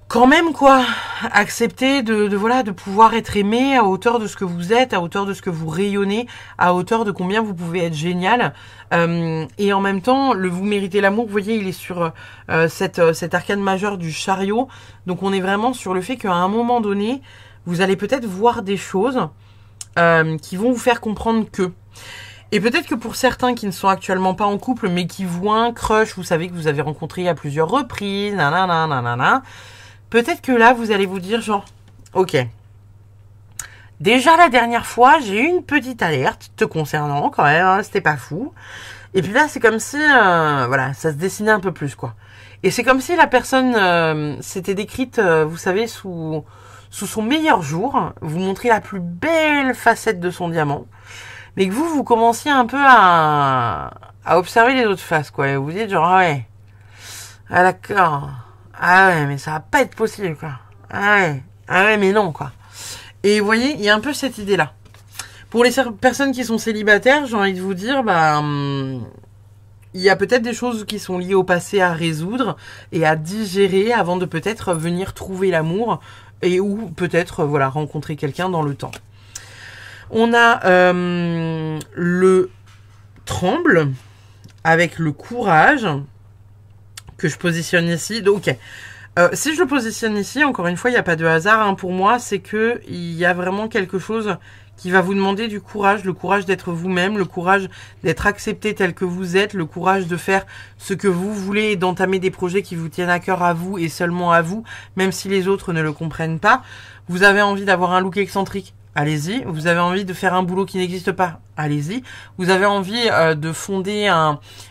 quand même quoi, accepter de pouvoir être aimé à hauteur de ce que vous êtes, à hauteur de ce que vous rayonnez, à hauteur de combien vous pouvez être génial. Et en même temps, le vous méritez l'amour, vous voyez, il est sur cet arcane majeur du chariot. Donc on est vraiment sur le fait qu'à un moment donné, vous allez peut-être voir des choses qui vont vous faire comprendre que... Et peut-être que pour certains qui ne sont actuellement pas en couple, mais qui voient un crush, vous savez que vous avez rencontré à plusieurs reprises, nanana, nanana, peut-être que là, vous allez vous dire genre, ok, déjà la dernière fois, j'ai eu une petite alerte te concernant quand même, hein, c'était pas fou. Et puis là, c'est comme si, voilà, ça se dessinait un peu plus, quoi. Et c'est comme si la personne s'était décrite, vous savez, sous son meilleur jour, vous montrez la plus belle facette de son diamant. Mais que vous commenciez un peu à observer les autres faces, quoi. Et vous dites genre, ah ouais, ah d'accord, ah ouais, mais ça va pas être possible, quoi. Ah ouais, mais non, quoi. Et vous voyez, il y a un peu cette idée-là. Pour les personnes qui sont célibataires, j'ai envie de vous dire, bah, il y a peut-être des choses qui sont liées au passé à résoudre et à digérer avant de peut-être venir trouver l'amour et ou peut-être, voilà, rencontrer quelqu'un dans le temps. On a le tremble avec le courage que je positionne ici. Donc, ok. Si je le positionne ici, encore une fois, il n'y a pas de hasard. Hein, pour moi, c'est que il y a vraiment quelque chose qui va vous demander du courage, le courage d'être vous-même, le courage d'être accepté tel que vous êtes, le courage de faire ce que vous voulez et d'entamer des projets qui vous tiennent à cœur à vous et seulement à vous, même si les autres ne le comprennent pas. Vous avez envie d'avoir un look excentrique? Allez-y. Vous avez envie de faire un boulot qui n'existe pas? Allez-y. Vous avez envie de fonder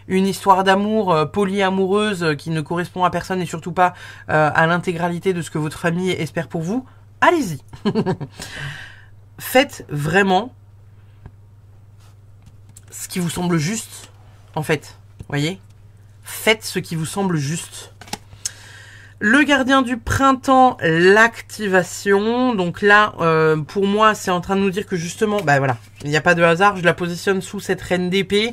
une histoire d'amour polyamoureuse qui ne correspond à personne et surtout pas à l'intégralité de ce que votre famille espère pour vous? Allez-y. Faites vraiment ce qui vous semble juste, en fait. Voyez? Faites ce qui vous semble juste. Le gardien du printemps, l'activation. Donc là, pour moi, c'est en train de nous dire que justement, bah voilà, il n'y a pas de hasard. Je la positionne sous cette reine d'épée.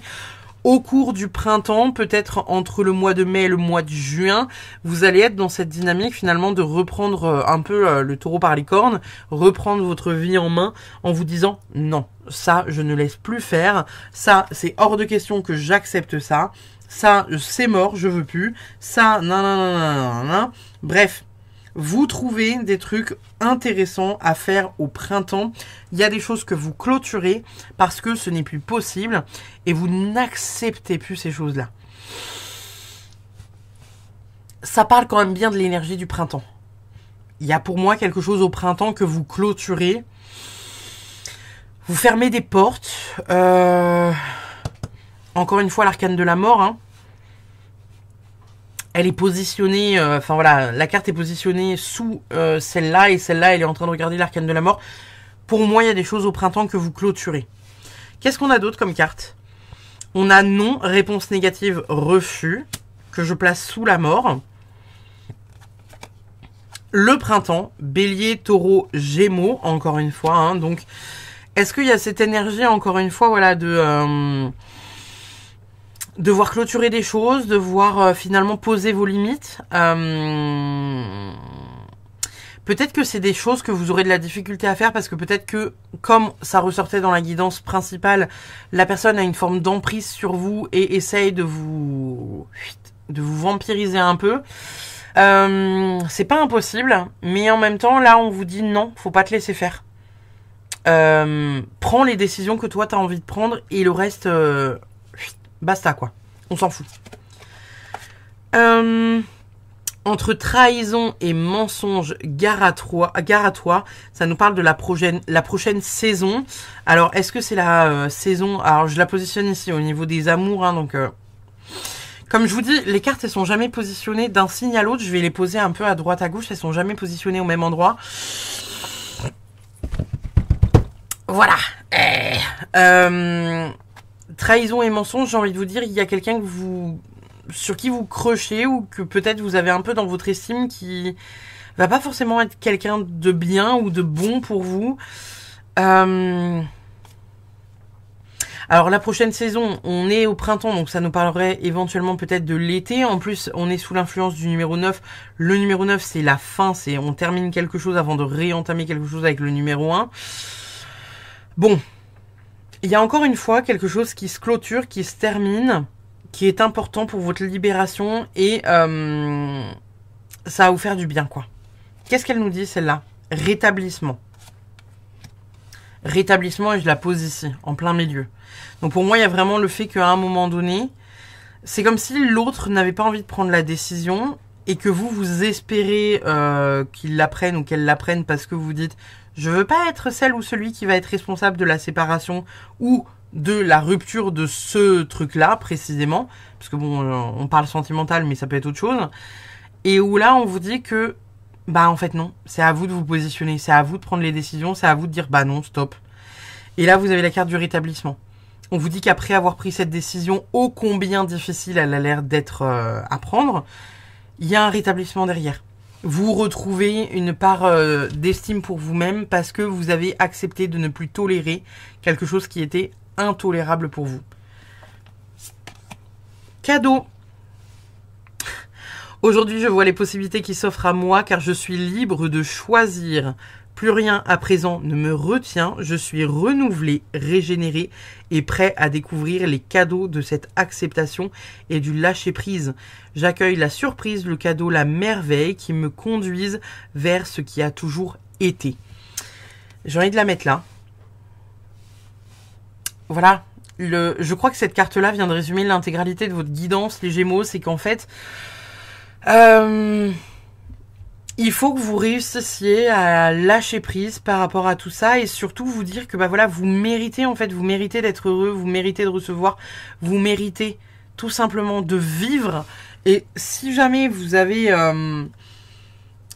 Au cours du printemps, peut-être entre le mois de mai et le mois de juin, vous allez être dans cette dynamique finalement de reprendre un peu le taureau par les cornes, reprendre votre vie en main en vous disant non, ça je ne laisse plus faire, ça c'est hors de question que j'accepte ça. Ça, c'est mort, je veux plus. Ça, nan. Bref, vous trouvez des trucs intéressants à faire au printemps. Il y a des choses que vous clôturez parce que ce n'est plus possible et vous n'acceptez plus ces choses-là. Ça parle quand même bien de l'énergie du printemps. Il y a pour moi quelque chose au printemps que vous clôturez. Vous fermez des portes. Encore une fois, l'arcane de la mort. Hein. Elle est positionnée... Enfin voilà, la carte est positionnée sous celle-là. Et celle-là, elle est en train de regarder l'arcane de la mort. Pour moi, il y a des choses au printemps que vous clôturez. Qu'est-ce qu'on a d'autre comme carte? On a non, réponse négative, refus. Que je place sous la mort. Le printemps, bélier, taureau, gémeaux, encore une fois. Hein, donc, est-ce qu'il y a cette énergie, encore une fois, voilà, de devoir clôturer des choses, devoir finalement poser vos limites. Peut-être que c'est des choses que vous aurez de la difficulté à faire parce que peut-être que, comme ça ressortait dans la guidance principale, la personne a une forme d'emprise sur vous et essaye de vous vampiriser un peu. C'est pas impossible, mais en même temps, là, on vous dit non, faut pas te laisser faire. Prends les décisions que toi, t'as envie de prendre et le reste, basta, quoi. On s'en fout. Entre trahison et mensonge, gare à toi, ça nous parle de la prochaine saison. Alors, est-ce que c'est la saison... Alors, je la positionne ici au niveau des amours, hein, donc... Comme je vous dis, les cartes, elles sont jamais positionnées d'un signe à l'autre. Je vais les poser un peu à droite, à gauche. Elles sont jamais positionnées au même endroit. Voilà. Trahison et mensonge, j'ai envie de vous dire, il y a quelqu'un que sur qui vous crochez ou que peut-être vous avez un peu dans votre estime qui va pas forcément être quelqu'un de bien ou de bon pour vous. Alors la prochaine saison, on est au printemps, donc ça nous parlerait éventuellement peut-être de l'été. En plus, on est sous l'influence du numéro 9. Le numéro 9, c'est la fin, c'est on termine quelque chose avant de réentamer quelque chose avec le numéro 1. Bon, il y a encore une fois quelque chose qui se clôture, qui se termine, qui est important pour votre libération et ça va vous faire du bien, quoi. Qu'est-ce qu'elle nous dit, celle-là? Rétablissement. Rétablissement, et je la pose ici, en plein milieu. Donc pour moi, il y a vraiment le fait qu'à un moment donné, c'est comme si l'autre n'avait pas envie de prendre la décision et que vous espérez qu'il la prenne ou qu'elle la prenne parce que vous dites « Je veux pas être celle ou celui qui va être responsable de la séparation ou de la rupture de ce truc-là, précisément. » Parce que bon, on parle sentimental, mais ça peut être autre chose. Et où là, on vous dit que bah en fait non, c'est à vous de vous positionner, c'est à vous de prendre les décisions, c'est à vous de dire bah non, stop. Et là vous avez la carte du rétablissement. On vous dit qu'après avoir pris cette décision ô combien difficile elle a l'air d'être à prendre, il y a un rétablissement derrière. Vous retrouvez une part d'estime pour vous-même parce que vous avez accepté de ne plus tolérer quelque chose qui était intolérable pour vous. Cadeau. Aujourd'hui, je vois les possibilités qui s'offrent à moi car je suis libre de choisir. Plus rien à présent ne me retient. Je suis renouvelé, régénéré et prêt à découvrir les cadeaux de cette acceptation et du lâcher-prise. J'accueille la surprise, le cadeau, la merveille qui me conduisent vers ce qui a toujours été. J'ai envie de la mettre là. Voilà. Je crois que cette carte-là vient de résumer l'intégralité de votre guidance, les Gémeaux. C'est qu'en fait... il faut que vous réussissiez à lâcher prise par rapport à tout ça et surtout vous dire que bah voilà, vous méritez en fait, vous méritez d'être heureux, vous méritez de recevoir, vous méritez tout simplement de vivre. Et si jamais vous avez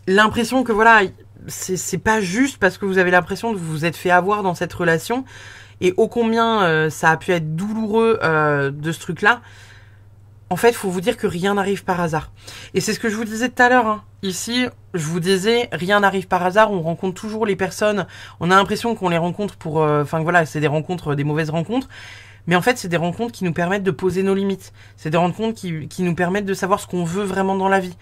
l'impression que voilà, c'est pas juste parce que vous avez l'impression de vous être fait avoir dans cette relation et ô combien ça a pu être douloureux de ce truc-là. En fait, il faut vous dire que rien n'arrive par hasard. Et c'est ce que je vous disais tout à l'heure. Hein. Ici, je vous disais, rien n'arrive par hasard. On rencontre toujours les personnes. On a l'impression qu'on les rencontre pour... Enfin voilà, c'est des rencontres, des mauvaises rencontres. Mais en fait, c'est des rencontres qui nous permettent de poser nos limites. C'est des rencontres qui nous permettent de savoir ce qu'on veut vraiment dans la vie.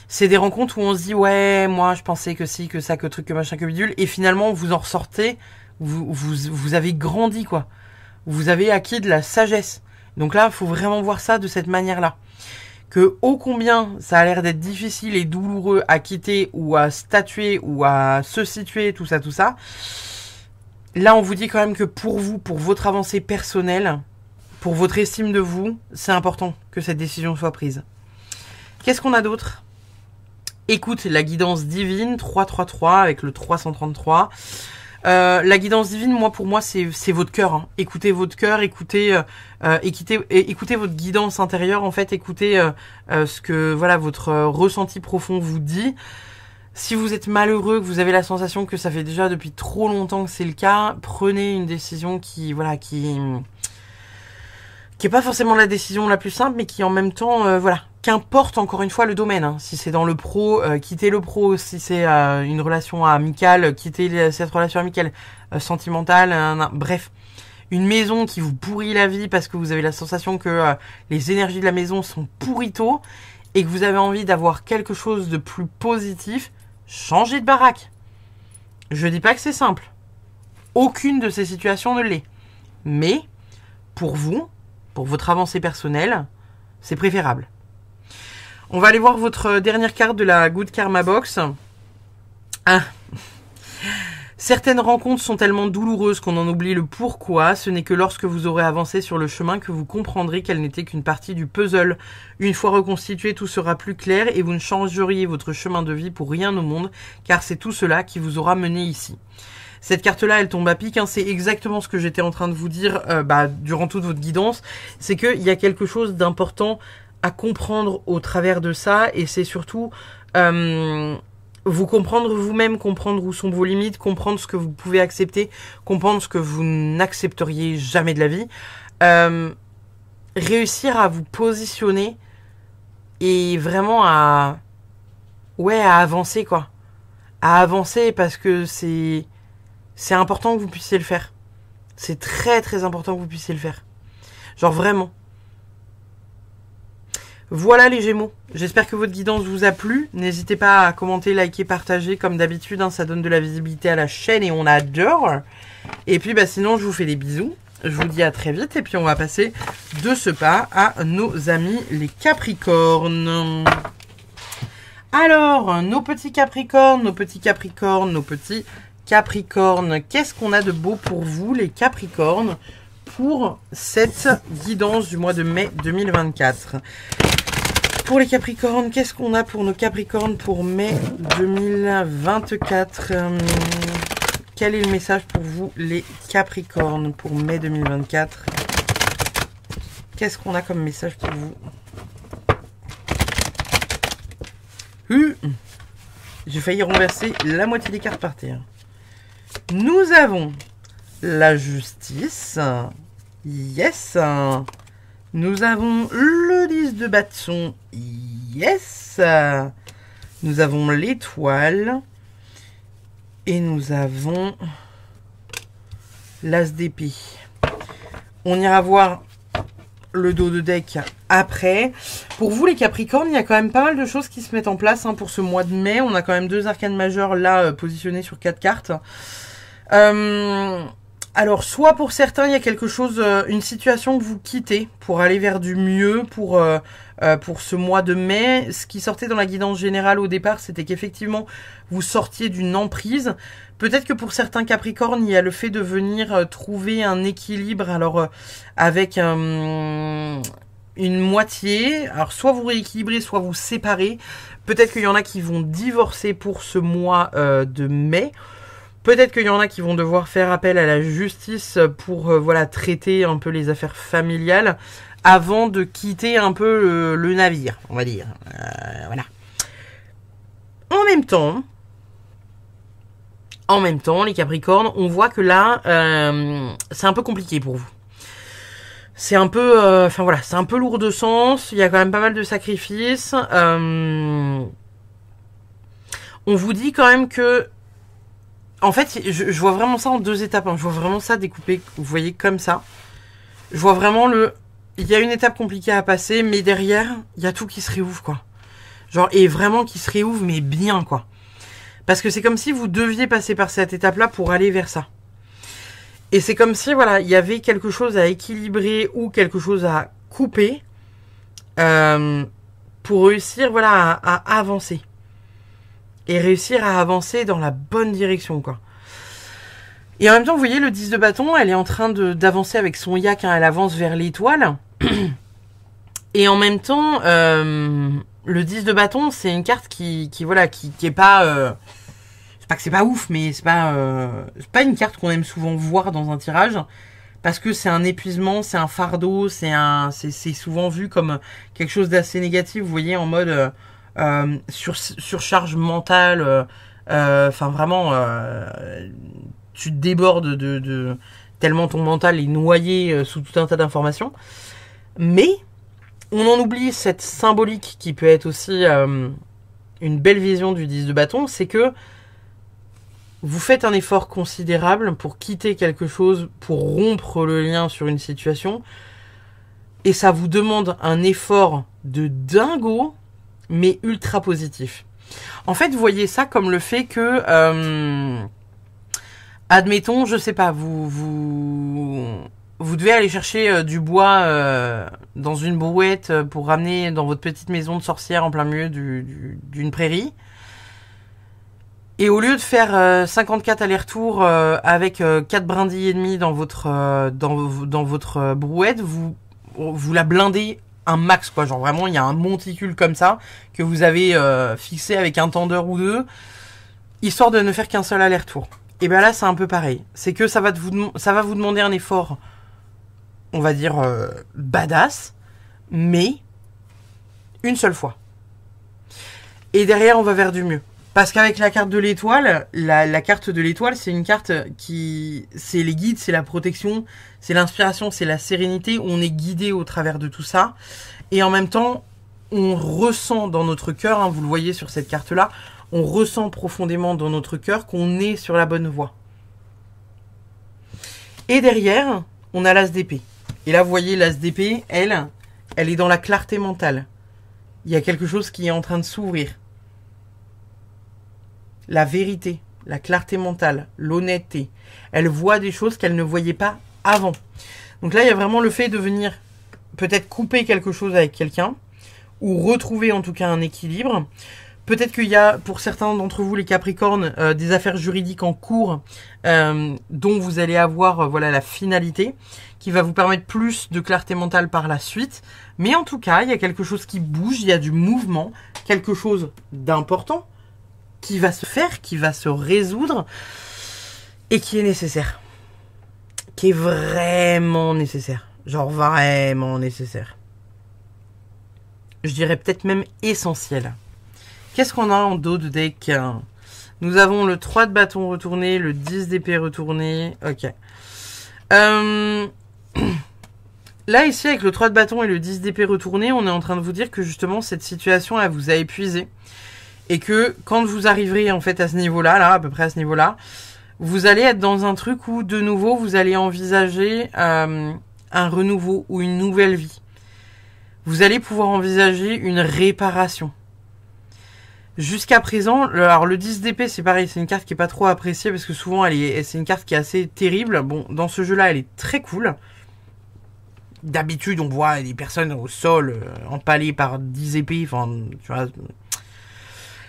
C'est des rencontres où on se dit, ouais, moi, je pensais que si, que ça, que truc, que machin, que bidule. Et finalement, vous en ressortez. Vous avez grandi, quoi. Vous avez acquis de la sagesse. Donc là, il faut vraiment voir ça de cette manière-là. Que ô combien ça a l'air d'être difficile et douloureux à quitter ou à statuer ou à se situer, tout ça. Là, on vous dit quand même que pour vous, pour votre avancée personnelle, pour votre estime de vous, c'est important que cette décision soit prise. Qu'est-ce qu'on a d'autre? Écoute la guidance divine, 333 avec le 333. La guidance divine, moi, pour moi, c'est votre cœur. Hein. Écoutez votre cœur, écoutez votre guidance intérieure. En fait, écoutez ce que voilà votre ressenti profond vous dit. Si vous êtes malheureux, que vous avez la sensation que ça fait déjà depuis trop longtemps que c'est le cas, prenez une décision qui est pas forcément la décision la plus simple, mais qui en même temps, voilà, qu'importe encore une fois le domaine. Hein. Si c'est dans le pro, quittez le pro. Si c'est une relation amicale, quittez cette relation amicale, sentimentale, bref. Une maison qui vous pourrit la vie parce que vous avez la sensation que les énergies de la maison sont pourrito et que vous avez envie d'avoir quelque chose de plus positif, changez de baraque. Je dis pas que c'est simple. Aucune de ces situations ne l'est. Mais, pour vous, pour votre avancée personnelle, c'est préférable. On va aller voir votre dernière carte de la Good Karma Box. Ah. Certaines rencontres sont tellement douloureuses qu'on en oublie le pourquoi. Ce n'est que lorsque vous aurez avancé sur le chemin que vous comprendrez qu'elle n'était qu'une partie du puzzle. Une fois reconstitué, tout sera plus clair et vous ne changeriez votre chemin de vie pour rien au monde, car c'est tout cela qui vous aura mené ici. Cette carte-là, elle tombe à pic. Hein, c'est exactement ce que j'étais en train de vous dire durant toute votre guidance. C'est qu'il y a quelque chose d'important à comprendre au travers de ça. Et c'est surtout vous comprendre vous-même, comprendre où sont vos limites, comprendre ce que vous pouvez accepter, comprendre ce que vous n'accepteriez jamais de la vie. Réussir à vous positionner et vraiment à avancer, quoi. À avancer parce que c'est important que vous puissiez le faire. C'est très très important que vous puissiez le faire. Genre vraiment. Voilà les Gémeaux. J'espère que votre guidance vous a plu. N'hésitez pas à commenter, liker, partager comme d'habitude. Hein, ça donne de la visibilité à la chaîne et on adore. Et puis sinon je vous fais des bisous. Je vous dis à très vite. Et puis on va passer de ce pas à nos amis les Capricornes. Alors, nos petits Capricornes, qu'est-ce qu'on a de beau pour vous, les Capricornes, pour cette guidance du mois de mai 2024? Pour les Capricornes, qu'est-ce qu'on a pour nos Capricornes pour mai 2024? Quel est le message pour vous, les Capricornes, pour mai 2024? Qu'est-ce qu'on a comme message pour vous? J'ai failli renverser la moitié des cartes par terre. Nous avons la justice. Yes. Nous avons le 10 de bâton. Yes. Nous avons l'étoile. Et nous avons l'as d'épée. On ira voir le dos de deck après. Pour vous les Capricornes, il y a quand même pas mal de choses qui se mettent en place pour ce mois de mai. On a quand même 2 arcanes majeures là positionnés sur 4 cartes. Alors soit pour certains il y a quelque chose, une situation que vous quittez pour aller vers du mieux pour ce mois de mai. Ce qui sortait dans la guidance générale au départ, c'était qu'effectivement vous sortiez d'une emprise. Peut-être que pour certains Capricornes, il y a le fait de venir trouver un équilibre, alors avec une moitié. Alors soit vous rééquilibrez, soit vous séparez. Peut-être qu'il y en a qui vont divorcer pour ce mois de mai. Peut-être qu'il y en a qui vont devoir faire appel à la justice pour traiter un peu les affaires familiales avant de quitter un peu le navire, on va dire. Voilà. En même temps, les Capricornes, on voit que là, c'est un peu compliqué pour vous. C'est un peu, c'est un peu lourd de sens. Il y a quand même pas mal de sacrifices. On vous dit quand même que, en fait, je vois vraiment ça en 2 étapes. Hein. Je vois vraiment ça découpé, vous voyez, comme ça. Je vois vraiment il y a une étape compliquée à passer, mais derrière, il y a tout qui se réouvre, quoi. Genre, et vraiment qui se réouvre, mais bien, quoi. Parce que c'est comme si vous deviez passer par cette étape-là pour aller vers ça. Et c'est comme si, il y avait quelque chose à équilibrer ou quelque chose à couper pour réussir, à avancer. Et réussir à avancer dans la bonne direction, quoi. Et en même temps, vous voyez, le 10 de bâton, elle est en train d'avancer avec son yak, hein, elle avance vers l'étoile. Et en même temps, le 10 de bâton, c'est une carte qui est pas... c'est pas que c'est pas ouf, mais c'est pas une carte qu'on aime souvent voir dans un tirage. Parce que c'est un épuisement, c'est un fardeau, c'est souvent vu comme quelque chose d'assez négatif, vous voyez, en mode surcharge mentale, enfin vraiment, tu te débordes tellement ton mental est noyé sous tout un tas d'informations. Mais on en oublie cette symbolique qui peut être aussi une belle vision du 10 de bâton, c'est que vous faites un effort considérable pour quitter quelque chose, pour rompre le lien sur une situation, et ça vous demande un effort de dingo, mais ultra positif. En fait, vous voyez ça comme le fait que, admettons, je sais pas, vous devez aller chercher du bois dans une brouette pour ramener dans votre petite maison de sorcière en plein milieu d'une prairie. Et au lieu de faire 54 allers-retours avec 4 brindilles et demi dans votre brouette, vous la blindez un max, quoi. Genre vraiment, il y a un monticule comme ça que vous avez fixé avec un tendeur ou deux, histoire de ne faire qu'un seul aller-retour. Et bien là, c'est un peu pareil. C'est que ça va vous demander un effort, on va dire badass, mais une seule fois. Et derrière, on va vers du mieux. Parce qu'avec la carte de l'étoile, la carte de l'étoile, c'est une carte qui... C'est les guides, c'est la protection, c'est l'inspiration, c'est la sérénité. On est guidé au travers de tout ça. Et en même temps, on ressent dans notre cœur, hein, vous le voyez sur cette carte-là, on ressent profondément dans notre cœur qu'on est sur la bonne voie. Et derrière, on a l'as d'épée. Et là, vous voyez, l'as d'épée, elle est dans la clarté mentale. Il y a quelque chose qui est en train de s'ouvrir. La vérité, la clarté mentale, l'honnêteté. Elle voit des choses qu'elle ne voyait pas avant. Donc là, il y a vraiment le fait de venir peut-être couper quelque chose avec quelqu'un, ou retrouver en tout cas un équilibre. Peut-être qu'il y a, pour certains d'entre vous, les Capricornes, des affaires juridiques en cours, dont vous allez avoir voilà, la finalité, qui va vous permettre plus de clarté mentale par la suite. Mais en tout cas, il y a quelque chose qui bouge, il y a du mouvement, quelque chose d'important, qui va se faire, qui va se résoudre et qui est nécessaire. Qui est vraiment nécessaire. Genre vraiment nécessaire. Je dirais peut-être même essentiel. Qu'est-ce qu'on a en dos de deck? Nous avons le 3 de bâton retourné, le 10 d'épée retourné. Ok. Là, ici, avec le 3 de bâton et le 10 d'épée retourné, on est en train de vous dire que justement, cette situation, elle vous a épuisé. Et que quand vous arriverez en fait à ce niveau-là, là, à peu près à ce niveau-là, vous allez être dans un truc où de nouveau vous allez envisager un renouveau ou une nouvelle vie. Vous allez pouvoir envisager une réparation. Jusqu'à présent, alors le 10 d'épée c'est pareil, c'est une carte qui est pas trop appréciée parce que souvent c'est une carte qui est assez terrible. Bon, dans ce jeu-là, elle est très cool. D'habitude, on voit des personnes au sol empalées par 10 épées, enfin, tu vois.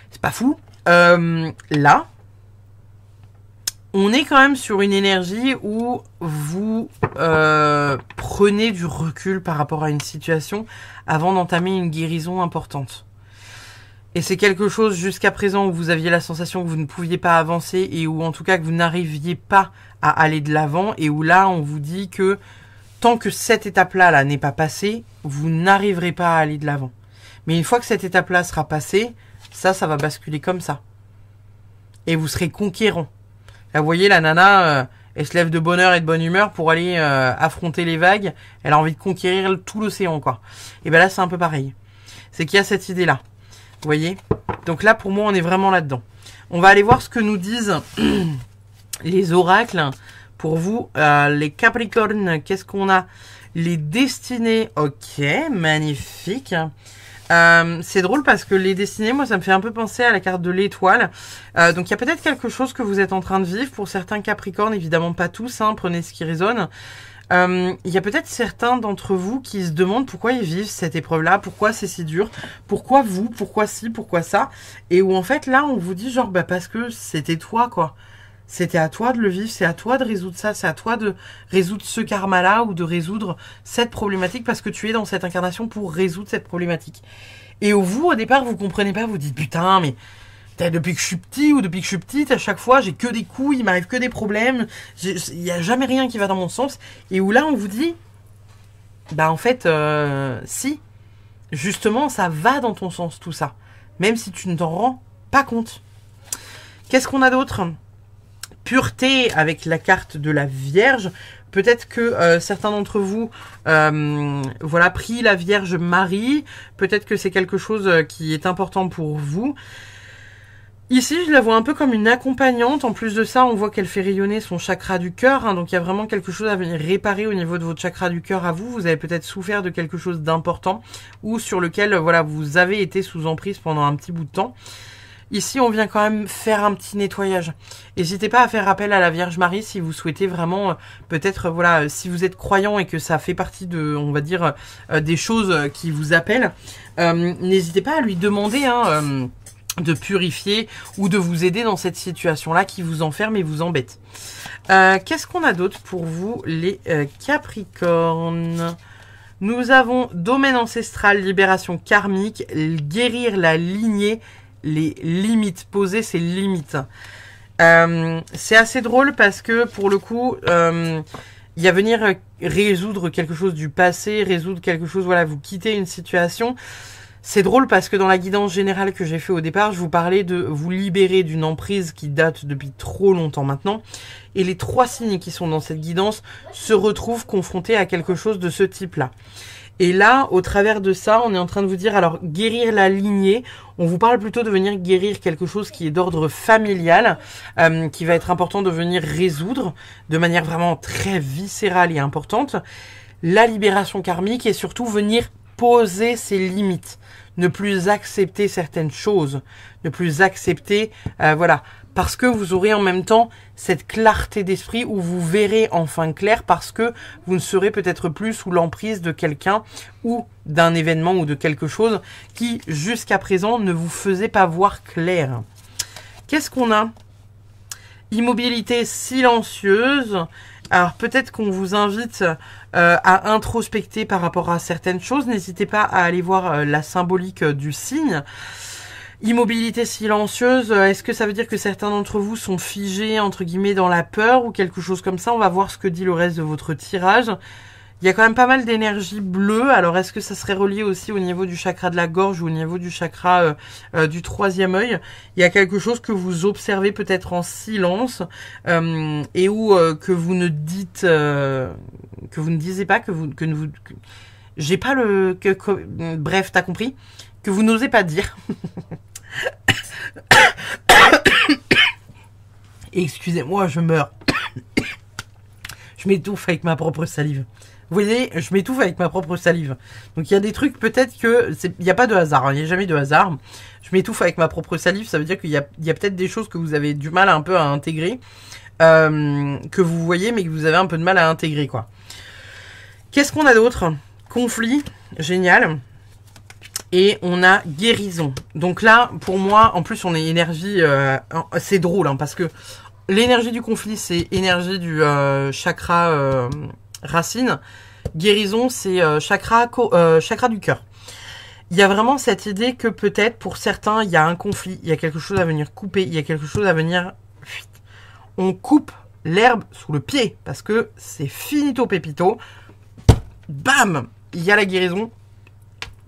C'est pas fou. Là, on est quand même sur une énergie où vous prenez du recul par rapport à une situation avant d'entamer une guérison importante. Et c'est quelque chose jusqu'à présent où vous aviez la sensation que vous ne pouviez pas avancer et où en tout cas que vous n'arriviez pas à aller de l'avant et où là on vous dit que tant que cette étape-là n'est pas passée, vous n'arriverez pas à aller de l'avant. Mais une fois que cette étape-là sera passée, ça va basculer comme ça. Et vous serez conquérant. Là, vous voyez, la nana, elle se lève de bonne heure et de bonne humeur pour aller affronter les vagues. Elle a envie de conquérir tout l'océan, quoi. Et ben là, c'est un peu pareil. C'est qu'il y a cette idée-là. Vous voyez? Donc là, pour moi, on est vraiment là-dedans. On va aller voir ce que nous disent les oracles. Pour vous, les Capricornes, qu'est-ce qu'on a? Les destinées, ok, magnifique. C'est drôle parce que les destinées, moi, ça me fait un peu penser à la carte de l'étoile. Donc, il y a peut-être quelque chose que vous êtes en train de vivre. Pour certains Capricornes, évidemment pas tous, hein, prenez ce qui résonne. Il y a peut-être certains d'entre vous qui se demandent pourquoi ils vivent cette épreuve-là, pourquoi c'est si dur, pourquoi vous, pourquoi ci, pourquoi ça. Et où, en fait, là, on vous dit genre, bah, parce que c'était toi, quoi. C'était à toi de le vivre, c'est à toi de résoudre ça, c'est à toi de résoudre ce karma-là ou de résoudre cette problématique parce que tu es dans cette incarnation pour résoudre cette problématique. Et vous, au départ, vous comprenez pas, vous dites putain, mais Depuis que je suis petit ou depuis que je suis petite, à chaque fois, j'ai que des coups, il m'arrive que des problèmes, il n'y a jamais rien qui va dans mon sens. Et où là, on vous dit, bah en fait, si, justement, ça va dans ton sens, tout ça. Même si tu ne t'en rends pas compte. Qu'est-ce qu'on a d'autre? Pureté avec la carte de la Vierge. Peut-être que certains d'entre vous, voilà, prient la Vierge Marie. Peut-être que c'est quelque chose qui est important pour vous. Ici, je la vois un peu comme une accompagnante. En plus de ça, on voit qu'elle fait rayonner son chakra du cœur. Hein, donc, il y a vraiment quelque chose à venir réparer au niveau de votre chakra du cœur à vous. Vous avez peut-être souffert de quelque chose d'important ou sur lequel, voilà, vous avez été sous emprise pendant un petit bout de temps. Ici, on vient quand même faire un petit nettoyage. N'hésitez pas à faire appel à la Vierge Marie si vous souhaitez vraiment, peut-être, voilà, si vous êtes croyant et que ça fait partie de, on va dire, des choses qui vous appellent. N'hésitez pas à lui demander, hein, de purifier ou de vous aider dans cette situation-là qui vous enferme et vous embête. Qu'est-ce qu'on a d'autre pour vous, les Capricornes? Nous avons domaine ancestral, libération karmique, guérir la lignée, les limites, poser ses limites. C'est assez drôle parce que pour le coup, il y a venir résoudre quelque chose du passé, résoudre quelque chose, voilà, vous quittez une situation. C'est drôle parce que dans la guidance générale que j'ai fait au départ, je vous parlais de vous libérer d'une emprise qui date depuis trop longtemps maintenant. Et les 3 signes qui sont dans cette guidance se retrouvent confrontés à quelque chose de ce type-là. Et là, au travers de ça, on est en train de vous dire, alors, guérir la lignée, on vous parle plutôt de venir guérir quelque chose qui est d'ordre familial, qui va être important de venir résoudre de manière vraiment très viscérale et importante. La libération karmique et surtout venir poser ses limites, ne plus accepter certaines choses, ne plus accepter, voilà, parce que vous aurez en même temps cette clarté d'esprit où vous verrez enfin clair parce que vous ne serez peut-être plus sous l'emprise de quelqu'un ou d'un événement ou de quelque chose qui jusqu'à présent ne vous faisait pas voir clair. Qu'est-ce qu'on a? Immobilité silencieuse. Alors peut-être qu'on vous invite à introspecter par rapport à certaines choses. N'hésitez pas à aller voir la symbolique du signe. Immobilité silencieuse, est-ce que ça veut dire que certains d'entre vous sont figés, entre guillemets, dans la peur ou quelque chose comme ça? On va voir ce que dit le reste de votre tirage. Il y a quand même pas mal d'énergie bleue. Alors, est-ce que ça serait relié aussi au niveau du chakra de la gorge ou au niveau du chakra du 3e œil? Il y a quelque chose que vous observez peut-être en silence et où que vous ne dites, que vous ne disiez pas, j'ai pas le, bref, t'as compris, que vous n'osez pas dire. Excusez-moi, je meurs. Je m'étouffe avec ma propre salive. Vous voyez, je m'étouffe avec ma propre salive. Donc il y a des trucs, peut-être que... Il n'y a pas de hasard, hein, il n'y a jamais de hasard. Je m'étouffe avec ma propre salive, ça veut dire qu'il y a peut-être des choses que vous avez du mal un peu à intégrer. Que vous voyez, mais que vous avez un peu de mal à intégrer, quoi. Qu'est-ce qu'on a d'autre? Conflit, génial. Et on a guérison. Donc là, pour moi, en plus, on est énergie... c'est drôle, hein, parce que l'énergie du conflit, c'est énergie du chakra racine. Guérison, c'est chakra du cœur. Il y a vraiment cette idée que peut-être, pour certains, il y a un conflit, il y a quelque chose à venir couper, il y a quelque chose à venir... On coupe l'herbe sous le pied, parce que c'est finito pépito. Bam! Il y a la guérison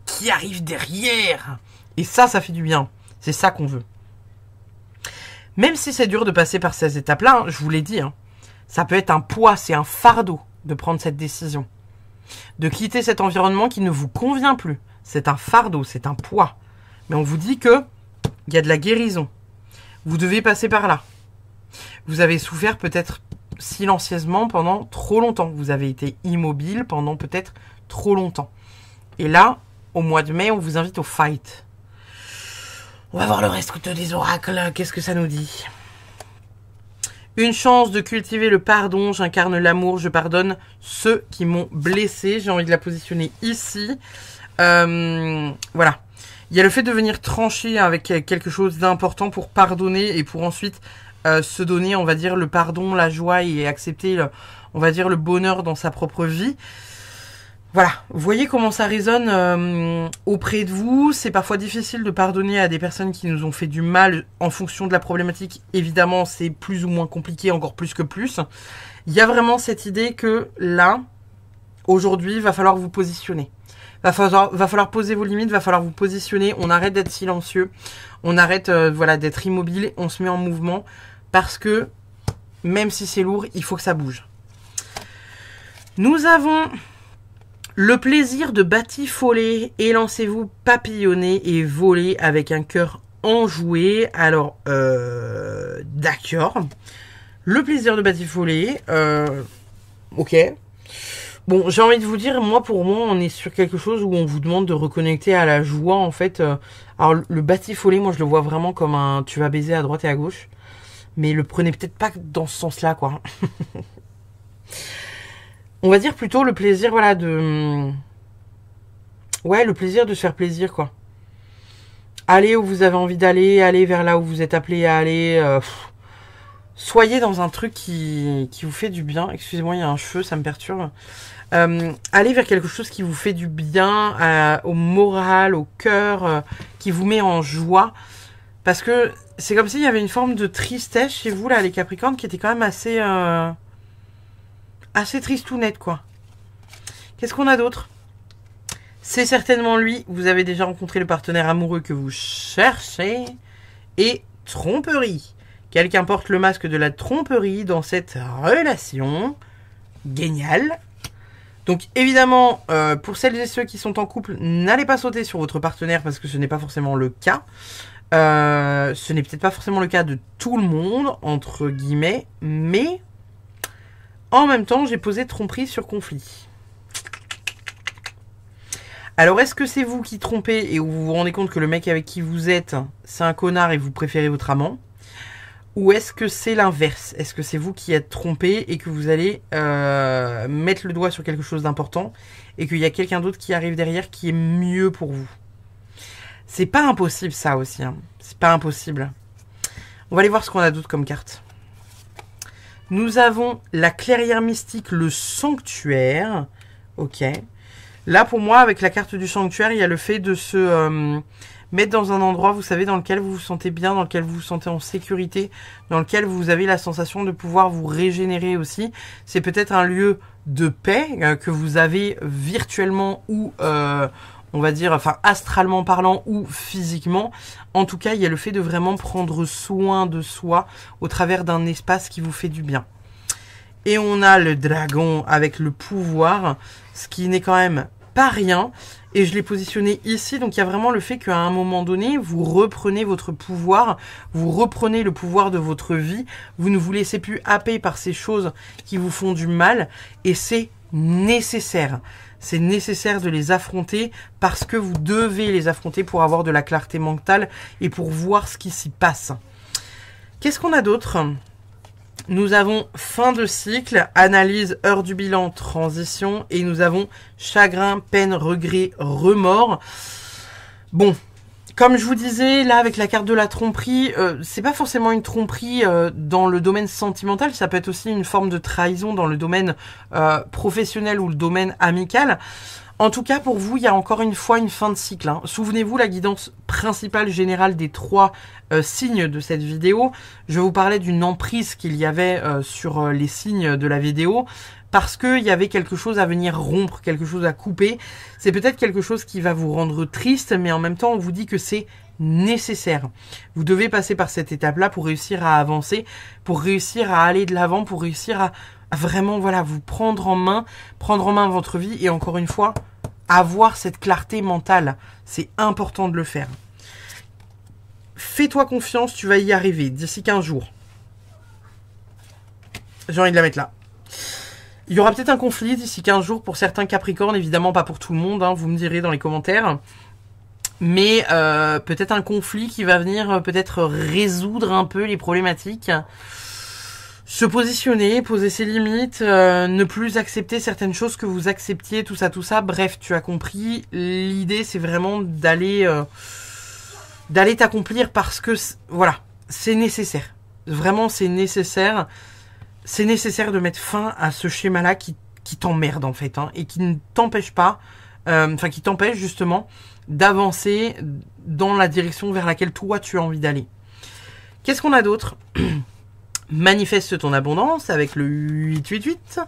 qui arrive derrière. Et ça fait du bien. C'est ça qu'on veut. Même si c'est dur de passer par ces étapes-là, hein, je vous l'ai dit, hein, ça peut être un poids, c'est un fardeau de prendre cette décision. De quitter cet environnement qui ne vous convient plus. C'est un fardeau, c'est un poids. Mais on vous dit que il y a de la guérison. Vous devez passer par là. Vous avez souffert peut-être silencieusement pendant trop longtemps. Vous avez été immobile pendant peut-être trop longtemps. Et là, au mois de mai, on vous invite au fight. On va voir le reste des oracles. Qu'est-ce que ça nous dit? Une chance de cultiver le pardon. J'incarne l'amour. Je pardonne ceux qui m'ont blessé. J'ai envie de la positionner ici. Voilà. Il y a le fait de venir trancher avec quelque chose d'important pour pardonner et pour ensuite se donner, on va dire, le pardon, la joie et accepter, on va dire, le bonheur dans sa propre vie. Voilà, vous voyez comment ça résonne auprès de vous. C'est parfois difficile de pardonner à des personnes qui nous ont fait du mal en fonction de la problématique. Évidemment, c'est plus ou moins compliqué, encore plus que plus. Il y a vraiment cette idée que là, aujourd'hui, il va falloir vous positionner. Va falloir poser vos limites, va falloir vous positionner. On arrête d'être silencieux, on arrête voilà, d'être immobile, on se met en mouvement parce que même si c'est lourd, il faut que ça bouge. Nous avons le plaisir de batifoler, élancez-vous, papillonner et voler avec un cœur enjoué. Alors, d'accord. Le plaisir de batifoler, ok. Bon, j'ai envie de vous dire, pour moi, on est sur quelque chose où on vous demande de reconnecter à la joie, en fait. Alors, le batifoler, moi, je le vois vraiment comme un tu vas baiser à droite et à gauche. Mais le prenez peut-être pas dans ce sens-là, quoi. On va dire plutôt le plaisir, voilà, de... Ouais, le plaisir de se faire plaisir, quoi. Allez où vous avez envie d'aller, allez vers là où vous êtes appelé à aller. Soyez dans un truc qui vous fait du bien. Excusez-moi, il y a un cheveu, ça me perturbe. Allez vers quelque chose qui vous fait du bien, au moral, au cœur, qui vous met en joie. Parce que c'est comme s'il y avait une forme de tristesse chez vous, là, les Capricornes, qui était quand même assez... assez tristounette, quoi. Qu'est-ce qu'on a d'autre? C'est certainement lui. Vous avez déjà rencontré le partenaire amoureux que vous cherchez. Et tromperie. Quelqu'un porte le masque de la tromperie dans cette relation. Génial. Donc évidemment, pour celles et ceux qui sont en couple, n'allez pas sauter sur votre partenaire parce que ce n'est pas forcément le cas. Ce n'est peut-être pas forcément le cas de tout le monde, entre guillemets, mais... En même temps, j'ai posé tromperie sur conflit. Alors, est-ce que c'est vous qui trompez et vous vous rendez compte que le mec avec qui vous êtes, c'est un connard et vous préférez votre amant? Ou est-ce que c'est l'inverse? Est-ce que c'est vous qui êtes trompé et que vous allez mettre le doigt sur quelque chose d'important et qu'il y a quelqu'un d'autre qui arrive derrière qui est mieux pour vous? C'est pas impossible ça aussi, hein. C'est pas impossible. On va aller voir ce qu'on a d'autre comme carte. Nous avons la clairière mystique, le sanctuaire. Ok. Là, pour moi, avec la carte du sanctuaire, il y a le fait de se mettre dans un endroit, vous savez, dans lequel vous vous sentez bien, dans lequel vous vous sentez en sécurité, dans lequel vous avez la sensation de pouvoir vous régénérer aussi. C'est peut-être un lieu de paix que vous avez virtuellement ou... on va dire, enfin, astralement parlant ou physiquement. En tout cas, il y a le fait de vraiment prendre soin de soi au travers d'un espace qui vous fait du bien. Et on a le dragon avec le pouvoir, ce qui n'est quand même pas rien. Et je l'ai positionné ici, donc il y a vraiment le fait qu'à un moment donné, vous reprenez votre pouvoir, vous reprenez le pouvoir de votre vie, vous ne vous laissez plus happer par ces choses qui vous font du mal, et c'est nécessaire. C'est nécessaire de les affronter parce que vous devez les affronter pour avoir de la clarté mentale et pour voir ce qui s'y passe. Qu'est-ce qu'on a d'autre? Nous avons fin de cycle, analyse, heure du bilan, transition. Et nous avons chagrin, peine, regret, remords. Bon, comme je vous disais, là, avec la carte de la tromperie, c'est pas forcément une tromperie dans le domaine sentimental, ça peut être aussi une forme de trahison dans le domaine professionnel ou le domaine amical. En tout cas, pour vous, il y a encore une fois une fin de cycle, hein. Souvenez-vous, la guidance principale générale des 3 signes de cette vidéo, je vous parlais d'une emprise qu'il y avait sur les signes de la vidéo, parce qu'il y avait quelque chose à venir rompre, quelque chose à couper. C'est peut-être quelque chose qui va vous rendre triste, mais en même temps, on vous dit que c'est nécessaire. Vous devez passer par cette étape-là pour réussir à avancer, pour réussir à aller de l'avant, pour réussir à vraiment, voilà, vous prendre en main votre vie et encore une fois, avoir cette clarté mentale. C'est important de le faire. Fais-toi confiance, tu vas y arriver d'ici 15 jours. J'ai envie de la mettre là. Il y aura peut-être un conflit d'ici 15 jours pour certains Capricornes, évidemment pas pour tout le monde, hein, vous me direz dans les commentaires. Mais peut-être un conflit qui va venir peut-être résoudre un peu les problématiques. Se positionner, poser ses limites, ne plus accepter certaines choses que vous acceptiez, tout ça. Bref, tu as compris. L'idée, c'est vraiment d'aller t'accomplir parce que, voilà, c'est nécessaire. Vraiment, c'est nécessaire. C'est nécessaire de mettre fin à ce schéma-là qui qui t'emmerde en fait, hein, et qui ne t'empêche pas, enfin qui t'empêche justement d'avancer dans la direction vers laquelle toi tu as envie d'aller. Qu'est-ce qu'on a d'autre? Manifeste ton abondance avec le 888.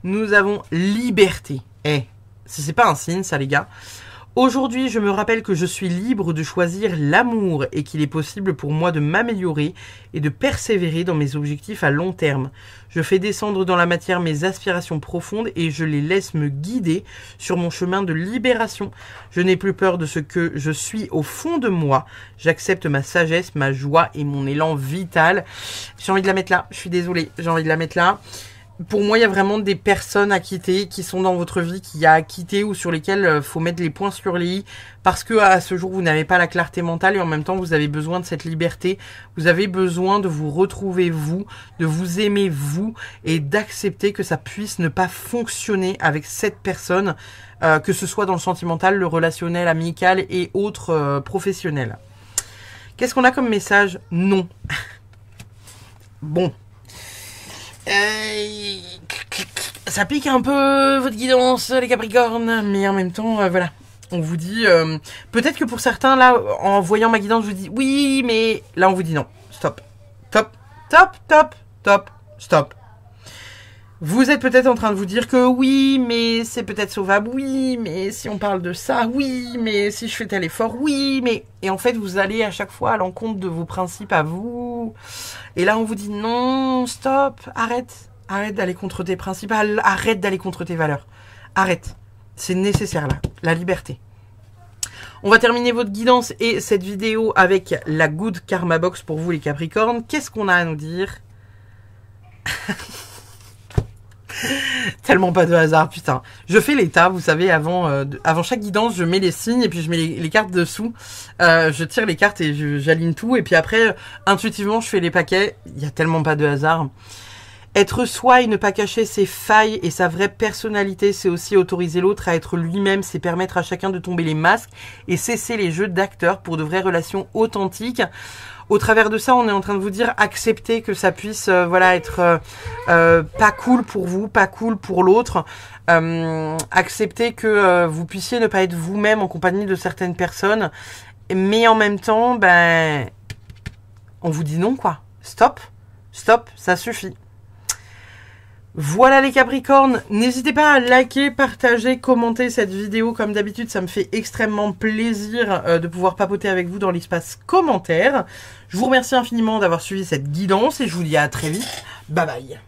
Nous avons liberté. Si c'est pas un signe ça les gars. Aujourd'hui, je me rappelle que je suis libre de choisir l'amour et qu'il est possible pour moi de m'améliorer et de persévérer dans mes objectifs à long terme. Je fais descendre dans la matière mes aspirations profondes et je les laisse me guider sur mon chemin de libération. Je n'ai plus peur de ce que je suis au fond de moi. J'accepte ma sagesse, ma joie et mon élan vital. J'ai envie de la mettre là. Je suis désolée, j'ai envie de la mettre là. Pour moi, il y a vraiment des personnes à quitter qui sont dans votre vie, qu'il y a à quitter ou sur lesquelles faut mettre les points sur les i parce que à ce jour, vous n'avez pas la clarté mentale et en même temps, vous avez besoin de cette liberté. Vous avez besoin de vous retrouver vous, de vous aimer vous et d'accepter que ça puisse ne pas fonctionner avec cette personne, que ce soit dans le sentimental, le relationnel, amical et autres professionnels. Qu'est-ce qu'on a comme message? Non. Bon. Ça pique un peu votre guidance les Capricornes, mais en même temps voilà, on vous dit peut-être que pour certains là en voyant ma guidance je vous dis oui, mais là on vous dit non, stop, stop. Vous êtes peut-être en train de vous dire que oui, mais c'est peut-être sauvable, oui, mais si on parle de ça, oui, mais si je fais tel effort, oui, mais... Et en fait, vous allez à chaque fois à l'encontre de vos principes à vous. Et là, on vous dit non, stop, arrête. Arrête d'aller contre tes principes, arrête d'aller contre tes valeurs. Arrête. C'est nécessaire là, la liberté. On va terminer votre guidance et cette vidéo avec la Good Karma Box pour vous les Capricornes. Qu'est-ce qu'on a à nous dire? Tellement pas de hasard, putain. Je fais l'état, vous savez, avant chaque guidance, je mets les signes et puis je mets les cartes dessous. Je tire les cartes et j'aligne tout. Et puis après, intuitivement, je fais les paquets. Il y a tellement pas de hasard. Être soi et ne pas cacher ses failles et sa vraie personnalité, c'est aussi autoriser l'autre à être lui-même. C'est permettre à chacun de tomber les masques et cesser les jeux d'acteurs pour de vraies relations authentiques. Au travers de ça, on est en train de vous dire accepter que ça puisse voilà être pas cool pour vous, pas cool pour l'autre. Accepter que vous puissiez ne pas être vous-même en compagnie de certaines personnes. Mais en même temps, ben, on vous dit non quoi. Stop, ça suffit. Voilà les Capricornes, n'hésitez pas à liker, partager, commenter cette vidéo comme d'habitude, ça me fait extrêmement plaisir de pouvoir papoter avec vous dans l'espace commentaire. Je vous remercie infiniment d'avoir suivi cette guidance et je vous dis à très vite, bye bye.